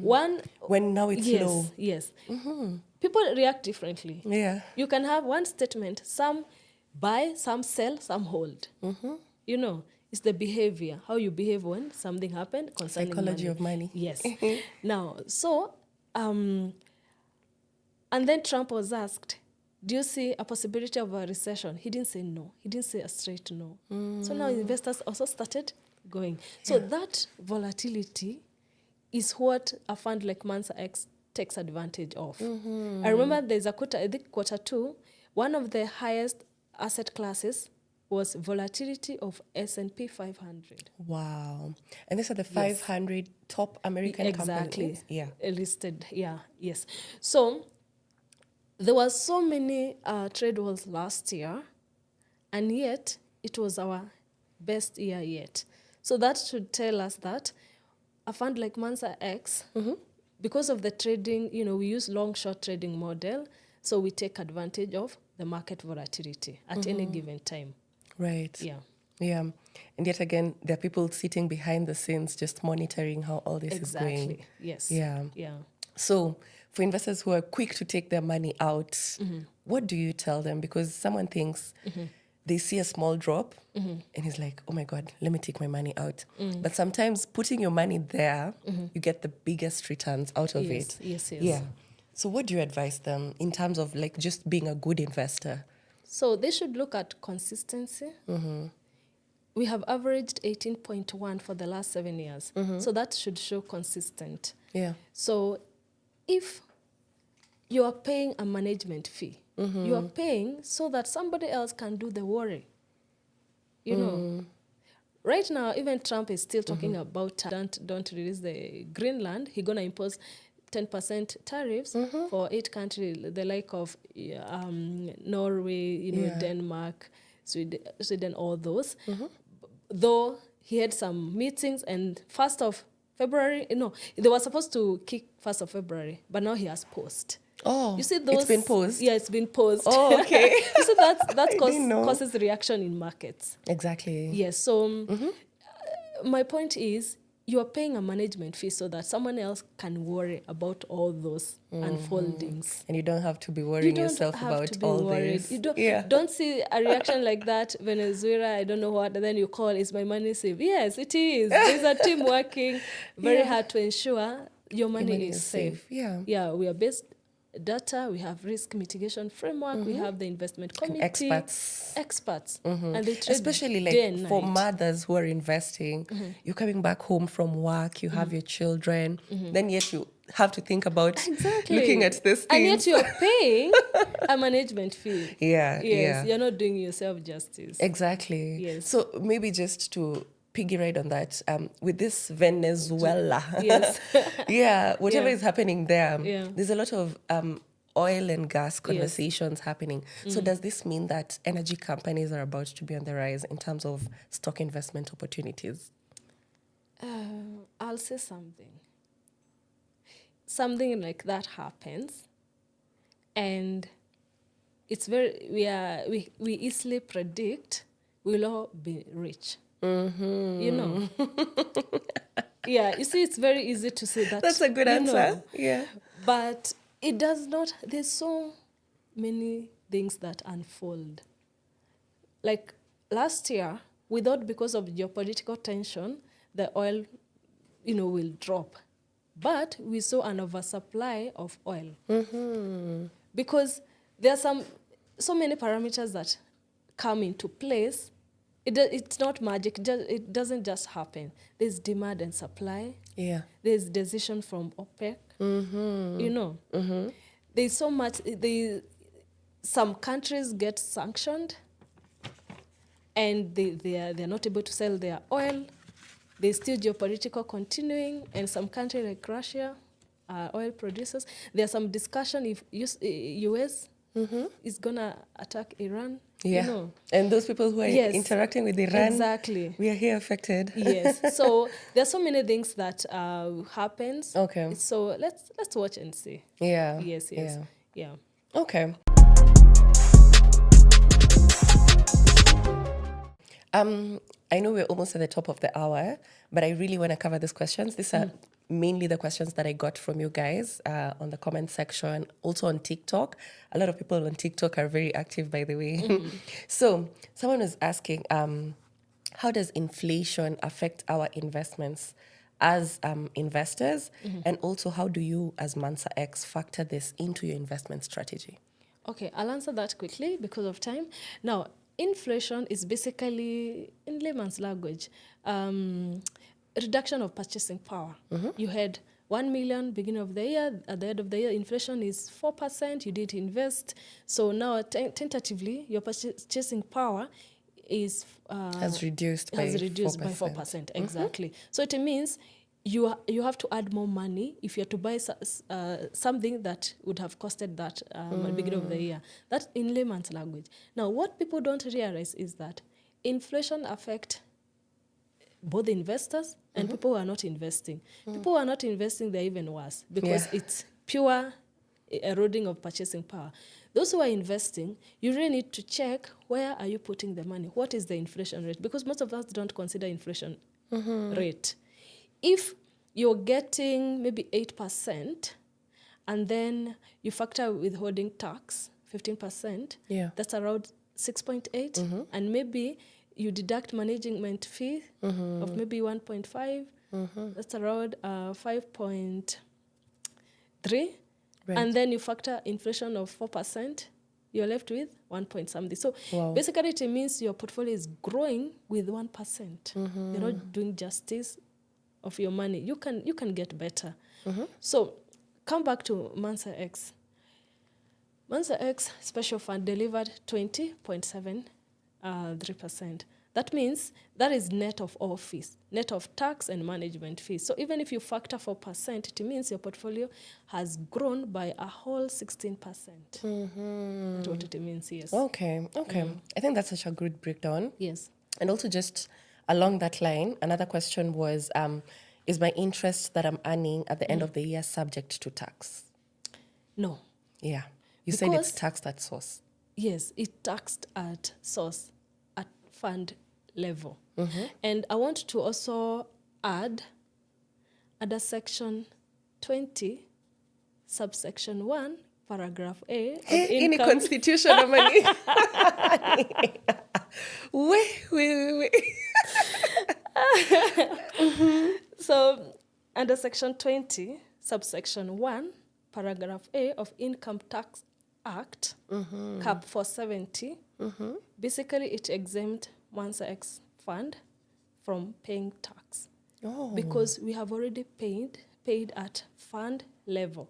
when now it's low. Yes. People react differently. Yeah. You can have one statement, some buy, some sell, some hold. You know, it's the behavior, how you behave when something happened concerning Psychology money. of money. Yes. Now, so, and then Trump was asked, do you see a possibility of a recession? He didn't say no. He didn't say a straight no. So now investors also started going. So that volatility is what a fund like Mansa X takes advantage of. I remember there's a quarter, I think quarter two, one of the highest asset classes was volatility of S&P 500. Wow. And these are the 500 top American companies? Yeah. Listed, yes. So there was so many trade wars last year, and yet it was our best year yet. So that should tell us that a fund like Mansa X, because of the trading, we use long-short trading model, so we take advantage of the market volatility at any given time. Right. Yeah. And yet again, there are people sitting behind the scenes just monitoring how all this is going. Exactly. Yes. Yeah. So for investors who are quick to take their money out, what do you tell them? Because someone thinks they see a small drop and he's like, oh my God, let me take my money out. But sometimes putting your money there, you get the biggest returns out of it. Yes. Yeah. So what do you advise them in terms of like just being a good investor? So they should look at consistency. We have averaged 18.1 for the last 7 years. So that should show consistent. Yeah. So if you are paying a management fee, you are paying so that somebody else can do the worry. Right now, even Trump is still talking about don't release the Greenland. He's going to impose 10% tariffs for 8 countries, the like of Norway, Denmark, Sweden, all those. Though he had some meetings, and 1st of February, they were supposed to kick 1st of February, but now he has paused. Oh, you see those, it's been paused? Yeah, it's been paused. Oh, okay. You see, that causes reaction in markets. Exactly. Yes, so my point is, you are paying a management fee so that someone else can worry about all those unfoldings. And you don't have to be worrying yourself about all this. You don't see a reaction like that, Venezuela, I don't know what, and then you call, is my money safe? Yes, it is. There's a team working very hard to ensure your money is safe. Yeah, we are based data, we have risk mitigation framework, we have the investment committee. Experts. And they trade especially like for mothers who are investing, you're coming back home from work, you have your children, then yet you have to think about looking at this thing. And yet you're paying a management fee. Yes, you're not doing yourself justice. Exactly. Yes. So maybe just to piggy ride on that, with this Venezuela, whatever is happening there, there's a lot of oil and gas conversations happening. So does this mean that energy companies are about to be on the rise in terms of stock investment opportunities? I'll say something. Something like that happens, and it's we easily predict we'll all be rich. You see, it's very easy to say that. That's a good answer. But it does not. There's so many things that unfold. Like last year, we thought because of geopolitical tension, the oil, will drop. But we saw an oversupply of oil. Because there are so many parameters that come into place. It's not magic. It doesn't just happen. There's demand and supply. There's decision from OPEC. There's so much. Some countries get sanctioned, and they're not able to sell their oil. There's still geopolitical continuing, and some countries like Russia are oil producers. There's some discussion if US is gonna attack Iran. And those people who are interacting with Iran, we are here affected. Yes. So there's so many things that happens. Okay. So let's watch and see. Yes. Okay. I know we're almost at the top of the hour, but I really want to cover these questions. These are mainly the questions that I got from you guys on the comment section, also on TikTok. A lot of people on TikTok are very active, by the way. So someone was asking, how does inflation affect our investments as investors? And also, how do you, as Mansa X, factor this into your investment strategy? Okay, I'll answer that quickly because of time. Now, inflation is basically, in layman's language, reduction of purchasing power. You had 1 million beginning of the year. At the end of the year, inflation is 4%. You didn't invest. So now, tentatively, your purchasing power is has reduced by 4%. Exactly. So it means you have to add more money if you're to buy something that would have costed that at the beginning of the year. That's in layman's language. Now, what people don't realize is that inflation affects both investors and people who are not investing. People who are not investing, they're even worse because it's pure eroding of purchasing power. Those who are investing, you really need to check where are you putting the money? What is the inflation rate? Because most of us don't consider inflation rate. If you're getting maybe 8% and then you factor withholding tax, 15%, that's around 6.8, and maybe you deduct management fee of maybe 1.5, that's around 5.3, and then you factor inflation of 4%, you're left with 1 point something. So basically it means your portfolio is growing with 1%. You're not doing justice of your money. You can get better. So come back to Mansa X. Mansa X special fund delivered 20.73%. That means that is net of all fees, net of tax and management fees. So even if you factor 4%, it means your portfolio has grown by a whole 16%. That's what it means, yes. Okay. I think that's such a good breakdown. Yes. And also just along that line, another question was, is my interest that I'm earning at the end of the year subject to tax? No. Yeah. You said it's taxed at source. Yes, it's taxed at source, at fund level. And I want to also add under section 20, subsection 1, paragraph A of Any income. constitution of money. Wait. So under section 20, subsection 1, paragraph A of Income Tax Act, cap 470, basically it exempt Mansa X fund from paying tax. Because we have already paid at fund level.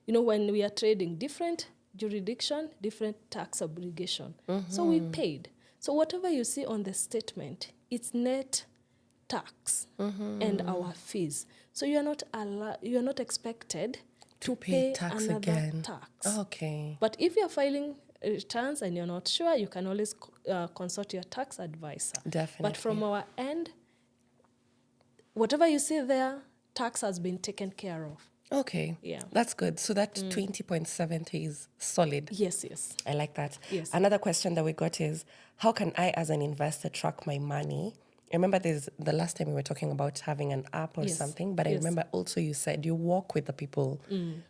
You know, when we are trading, different jurisdiction, different tax obligation. So we paid. So whatever you see on the statement, it's net tax and our fees. So you are not expected to pay tax another again. tax. Okay. But if you're filing returns and you're not sure, you can always consult your tax advisor. Definitely. But from our end, whatever you see there, tax has been taken care of. Okay. Yeah. That's good. So that 20.70 is solid. Yes. I like that. Yes. Another question that we got is, how can I as an investor track my money? I remember the last time we were talking about having an app or something, but I remember also you said you walk with the people.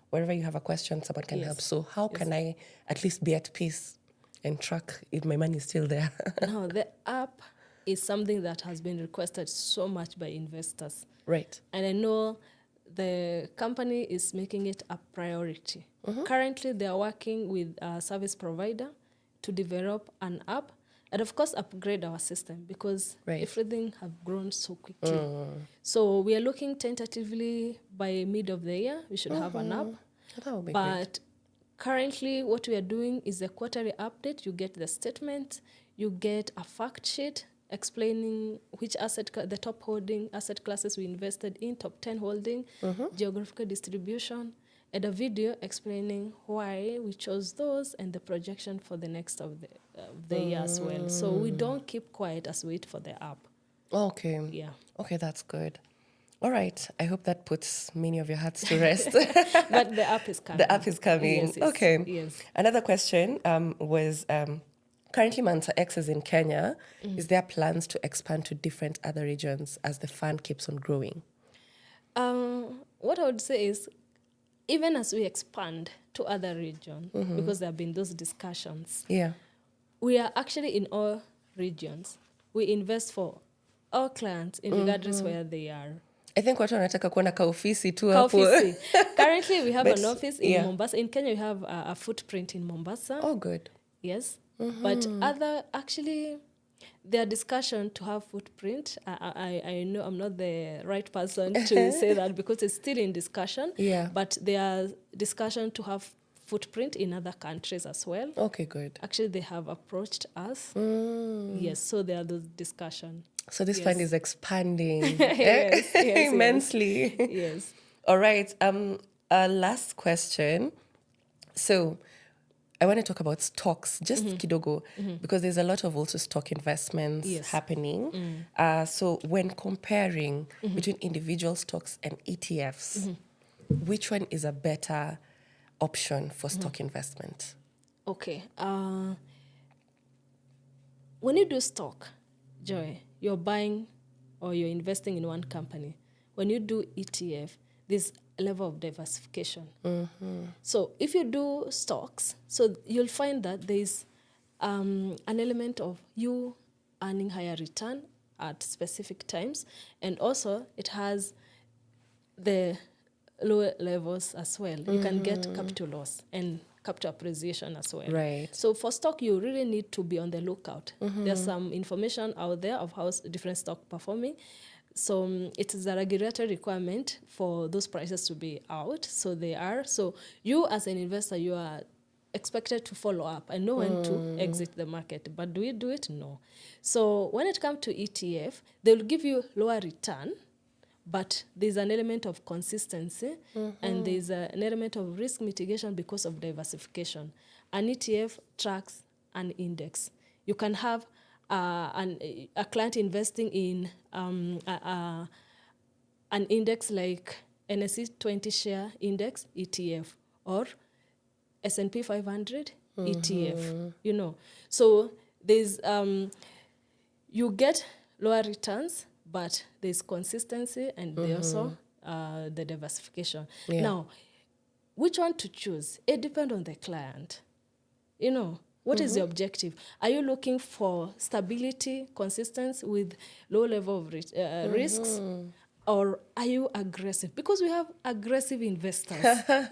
Wherever you have a question, someone can help. So how can I at least be at peace and track if my money is still there? No, the app is something that has been requested so much by investors. Right. And I know the company is making it a priority. Currently, they are working with a service provider to develop an app and, of course, upgrade our system because everything have grown so quickly. So we are looking tentatively by mid of the year, we should have an app. That would be But currently, what we are doing is a quarterly update. You get the statement, you get a fact sheet explaining which the top holding asset classes we invested in, top 10 holding, geographical distribution, and a video explaining why we chose those and the projection for the next of the year as well. So we don't keep quiet as we wait for the app. Okay. Yeah. Okay, that's good. All right. I hope that puts many of your hearts to rest. But the app is coming. The app is coming. Yes, okay. Yes. Another question was, currently Mansa X is in Kenya. Is there plans to expand to different other regions as the fund keeps on growing? What I would say is, even as we expand to other regions, because there have been those discussions, we are actually in all regions. We invest for all clients in regardless where they are. I think watu wanataka kuona kaofisi tu hapo. Kaofisi. Currently, we have an office in Mombasa. In Kenya, we have a footprint in Mombasa. Oh, good. Yes. But their discussion to have footprint, I know I'm not the right person to say that because it's still in discussion. Yeah. But their discussion to have footprint in other countries as well. Okay, good. Actually, they have approached us. Yes, so there are those discussions. So this Yes. fund is expanding Yes, yes, immensely. Yes. All right. Last question. So I want to talk about stocks, just kidogo, because there's a lot of also stock investments Yes. happening. So when comparing between individual stocks and ETFs, which one is a better option for stock investment? Okay. When you do stock, Joy, you're buying or you're investing in one company. When you do ETF, there's a level of diversification. So if you do stocks, so you'll find that there's an element of you earning higher return at specific times, and also it has the lower levels as well. You can get capital loss and capital appreciation as well. Right. So for stock, you really need to be on the lookout. There's some information out there of how different stock performing. So it is a regulatory requirement for those prices to be out. So they are. So you as an investor, you are expected to follow up and know when to exit the market. But do we do it? No. So when it comes to ETF, they'll give you lower return, but there's an element of consistency and there's an element of risk mitigation because of diversification. An ETF tracks an index. You can have a client investing in an index like NSE 20 share index ETF or S&P 500 ETF, you know. So there's you get lower returns, but there's consistency and there's also the diversification. Yeah. Now, which one to choose? It depends on the client. You know, what is the objective? Are you looking for stability, consistency with low level of risks? Or are you aggressive? Because we have aggressive investors.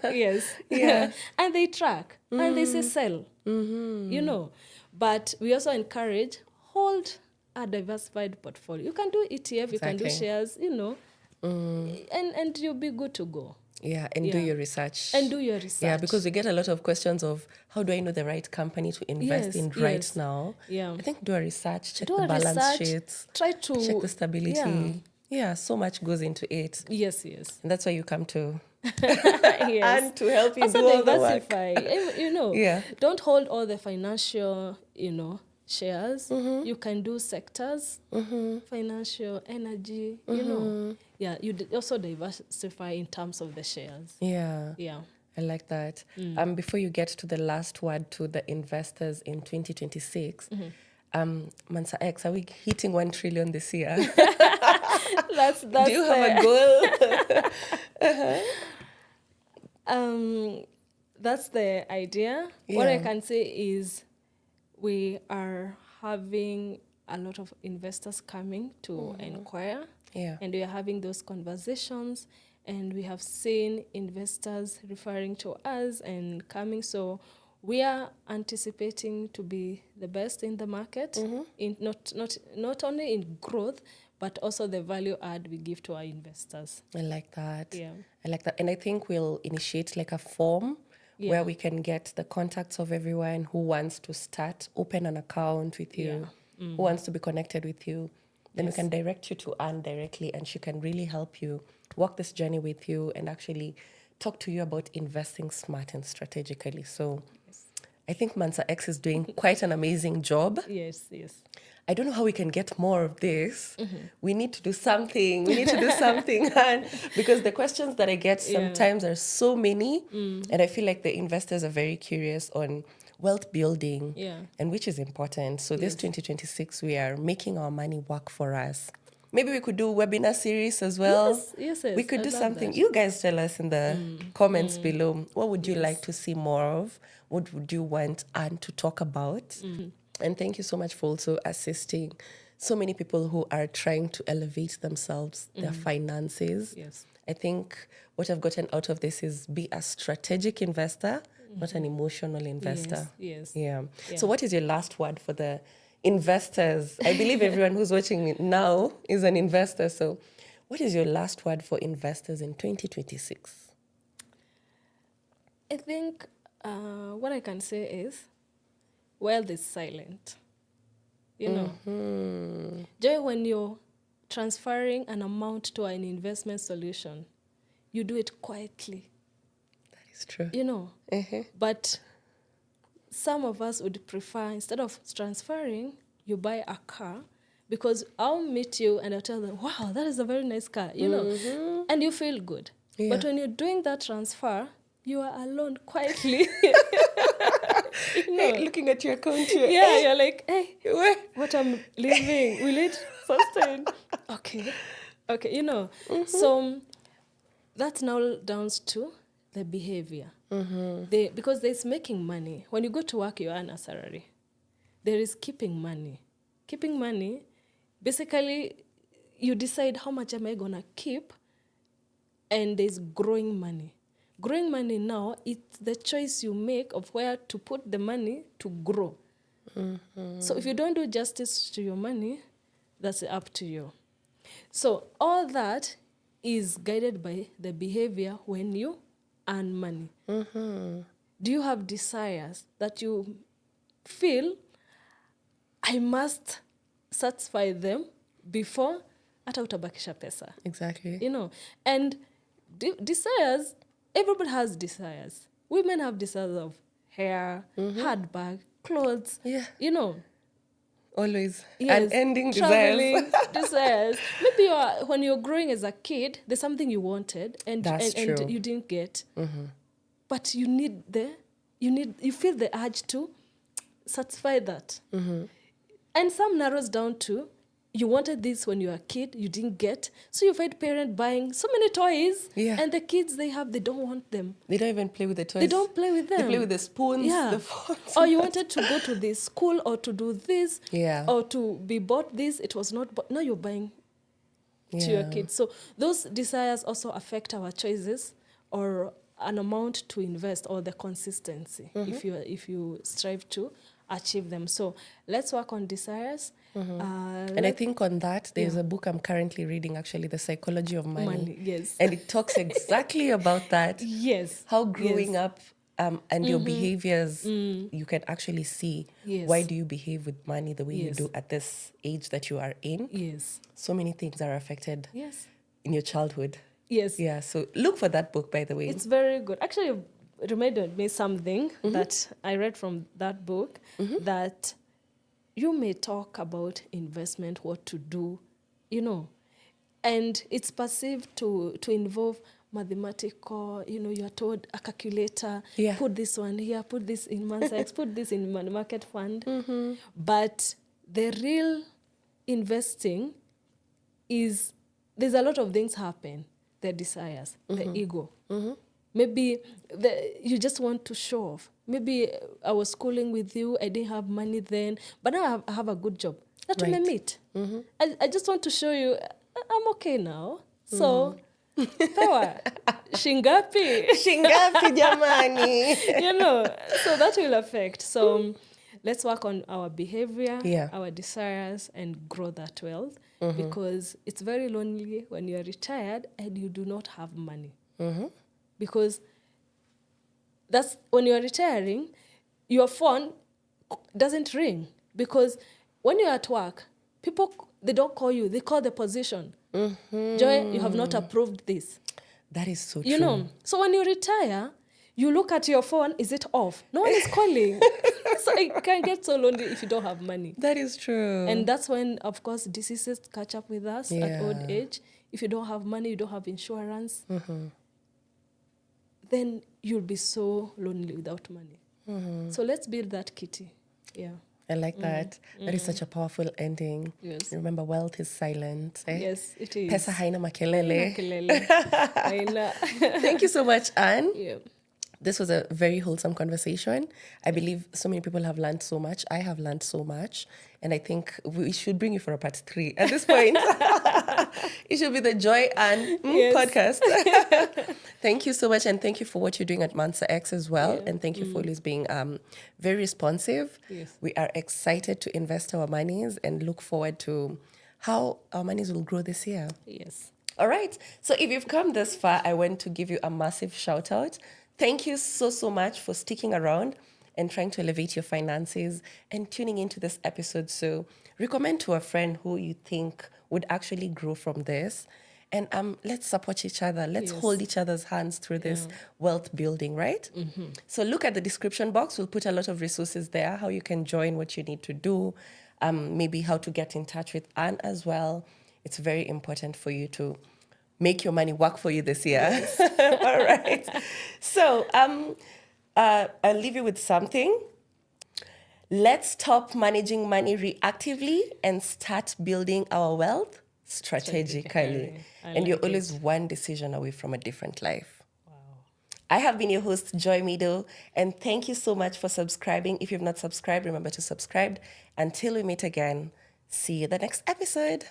Yes. Yeah. And they track and they say sell. You know. But we also encourage hold a diversified portfolio. You can do ETF, you can do Exactly. shares, you know, and you'll be good to go. Yeah, and do your research. And do your research. Yeah, because we get a lot of questions of how do I know the right company to invest in right now? Yeah. I think do a research, check Do the a balance research, sheets, try to check the stability. Yeah. Yeah, so much goes into it. Yes, yes. And that's why you come to Yes. and to help you Also do all the work. diversify. You know, Yeah. don't hold all the financial, you know, shares. You can do sectors, financial, energy, you know. Yeah, you also diversify in terms of the shares. Yeah. Yeah. I like that. Before you get to the last word to the investors in 2026, Mansa X, are we hitting 1 trillion this year? That's Do you have a goal? That's the idea. What I can say is we are having a lot of investors coming to inquire. Yeah. And we are having those conversations, and we have seen investors referring to us and coming. So we are anticipating to be the best in the market, in not only in growth, but also the value add we give to our investors. I like that. Yeah. I like that. And I think we'll initiate like a form where we can get the contacts of everyone who wants to open an account with you, who wants to be connected with you. Then we can direct you to Anne directly, and she can really help you walk this journey with you and actually talk to you about investing smart and strategically. So I think Mansa X is doing quite an amazing job. Yes, yes. I don't know how we can get more of this. We need to do something. And because the questions that I get sometimes are so many, and I feel like the investors are very curious on wealth building, and which is important. So this 2026, we are making our money work for us. Maybe we could do a webinar series as well. Yes. We could I do love something. that. You guys tell us in the comments below. What would you like to see more of? What would you want Anne to talk about? And thank you so much for also assisting so many people who are trying to elevate themselves, their finances. Yes. I think what I've gotten out of this is be a strategic investor, not an emotional investor. Yes. Yeah. So what is your last word for the investors? I believe everyone who's watching it now is an investor. So what is your last word for investors in 2026? I think What I can say is, wealth is silent. You know, Joy, when you're transferring an amount to an investment solution, you do it quietly. That is true. You know, but some of us would prefer, instead of transferring, you buy a car, because I'll meet you and I'll tell them, wow, that is a very nice car, you know, and you feel good. Yeah. But when you're doing that transfer, you are alone quietly. You know? Hey, looking at your account here. Yeah, you're like, hey, Where? what I'm leaving, will it sustain? Okay, you know. So that's now down to the behavior. Because there's making money. When you go to work, you earn a salary. There is keeping money. Keeping money, basically, you decide how much am I going to keep, and there's growing money. Growing money now, it's the choice you make of where to put the money to grow. So if you don't do justice to your money, that's up to you. So all that is guided by the behavior when you earn money. Do you have desires that you feel, I must satisfy them before hata utabakisha pesa? Exactly. You know, and desires, everybody has desires. Women have desires of hair, handbag, clothes, you know. Always. Yes, Unending traveling, desires. desires. Maybe when you're growing as a kid, there's something you wanted and you didn't get. But you feel the urge to satisfy that. And some narrows down to, you wanted this when you were a kid, you didn't get. So you find parents buying so many toys, and the kids they don't want them. They don't even play with the toys. They don't play with them. They play with the spoons, the forks. Or you wanted to go to this school or to do this, or to be bought this. It was not, but now you're buying to your kids. So those desires also affect our choices or an amount to invest or the consistency if you strive to achieve them. So let's work on desires. And I think on that, there's a book I'm currently reading, actually, The Psychology of Money. Yes. And it talks exactly about that. Yes. How growing up and your behaviors, you can actually see why do you behave with money the way you do at this age that you are in. Yes. So many things are affected in your childhood. Yes. Yeah, so look for that book, by the way. It's very good. Actually, it reminded me something that I read from that book, that you may talk about investment, what to do, you know, and it's perceived to involve mathematical, you know, you're told a calculator, put this one here, put this in Mansa X, put this in money market fund. But the real investing is, there's a lot of things happen. The desires, the ego. Maybe you just want to show off. Maybe I was schooling with you, I didn't have money then, but now I have a good job. That may meet. I just want to show you, I'm okay now. So, pewa, shingapi. Shingapi jamani. You know, so that will affect. So let's work on our behavior, our desires, and grow that wealth. Because it's very lonely when you're retired and you do not have money. Because that's when you're retiring, your phone doesn't ring. Because when you're at work, people, they don't call you, they call the position. Joy, you have not approved this. That is so true. You know, so when you retire, you look at your phone, is it off? No one is calling. So it can get so lonely if you don't have money. That is true. And that's when, of course, diseases catch up with us at old age. If you don't have money, you don't have insurance, then you'll be so lonely without money. So let's build that kitty. Yeah. I like that. That is such a powerful ending. Yes. Remember, wealth is silent. Yes, it is. Pesa haina makelele. Haina. Thank you so much, Anne. Yeah. This was a very wholesome conversation. I believe so many people have learned so much. I have learned so much. And I think we should bring you for a part 3 at this point. It should be the Joy and podcast. Thank you so much. And thank you for what you're doing at Mansa X as well. And thank you for always being very responsive. Yes. We are excited to invest our monies and look forward to how our monies will grow this year. Yes. All right. So if you've come this far, I want to give you a massive shout out. Thank you so much for sticking around and trying to elevate your finances and tuning into this episode. So recommend to a friend who you think would actually grow from this. And let's support each other. Let's hold each other's hands through this wealth building, right? So look at the description box. We'll put a lot of resources there, how you can join, what you need to do, maybe how to get in touch with Anne as well. It's very important for you to make your money work for you this year. Yes. All right. So I'll leave you with something. Let's stop managing money reactively and start building our wealth strategically. And you're always one decision away from a different life. Wow. I have been your host, Joy Mido, and thank you so much for subscribing. If you've not subscribed, remember to subscribe. Until we meet again, see you the next episode.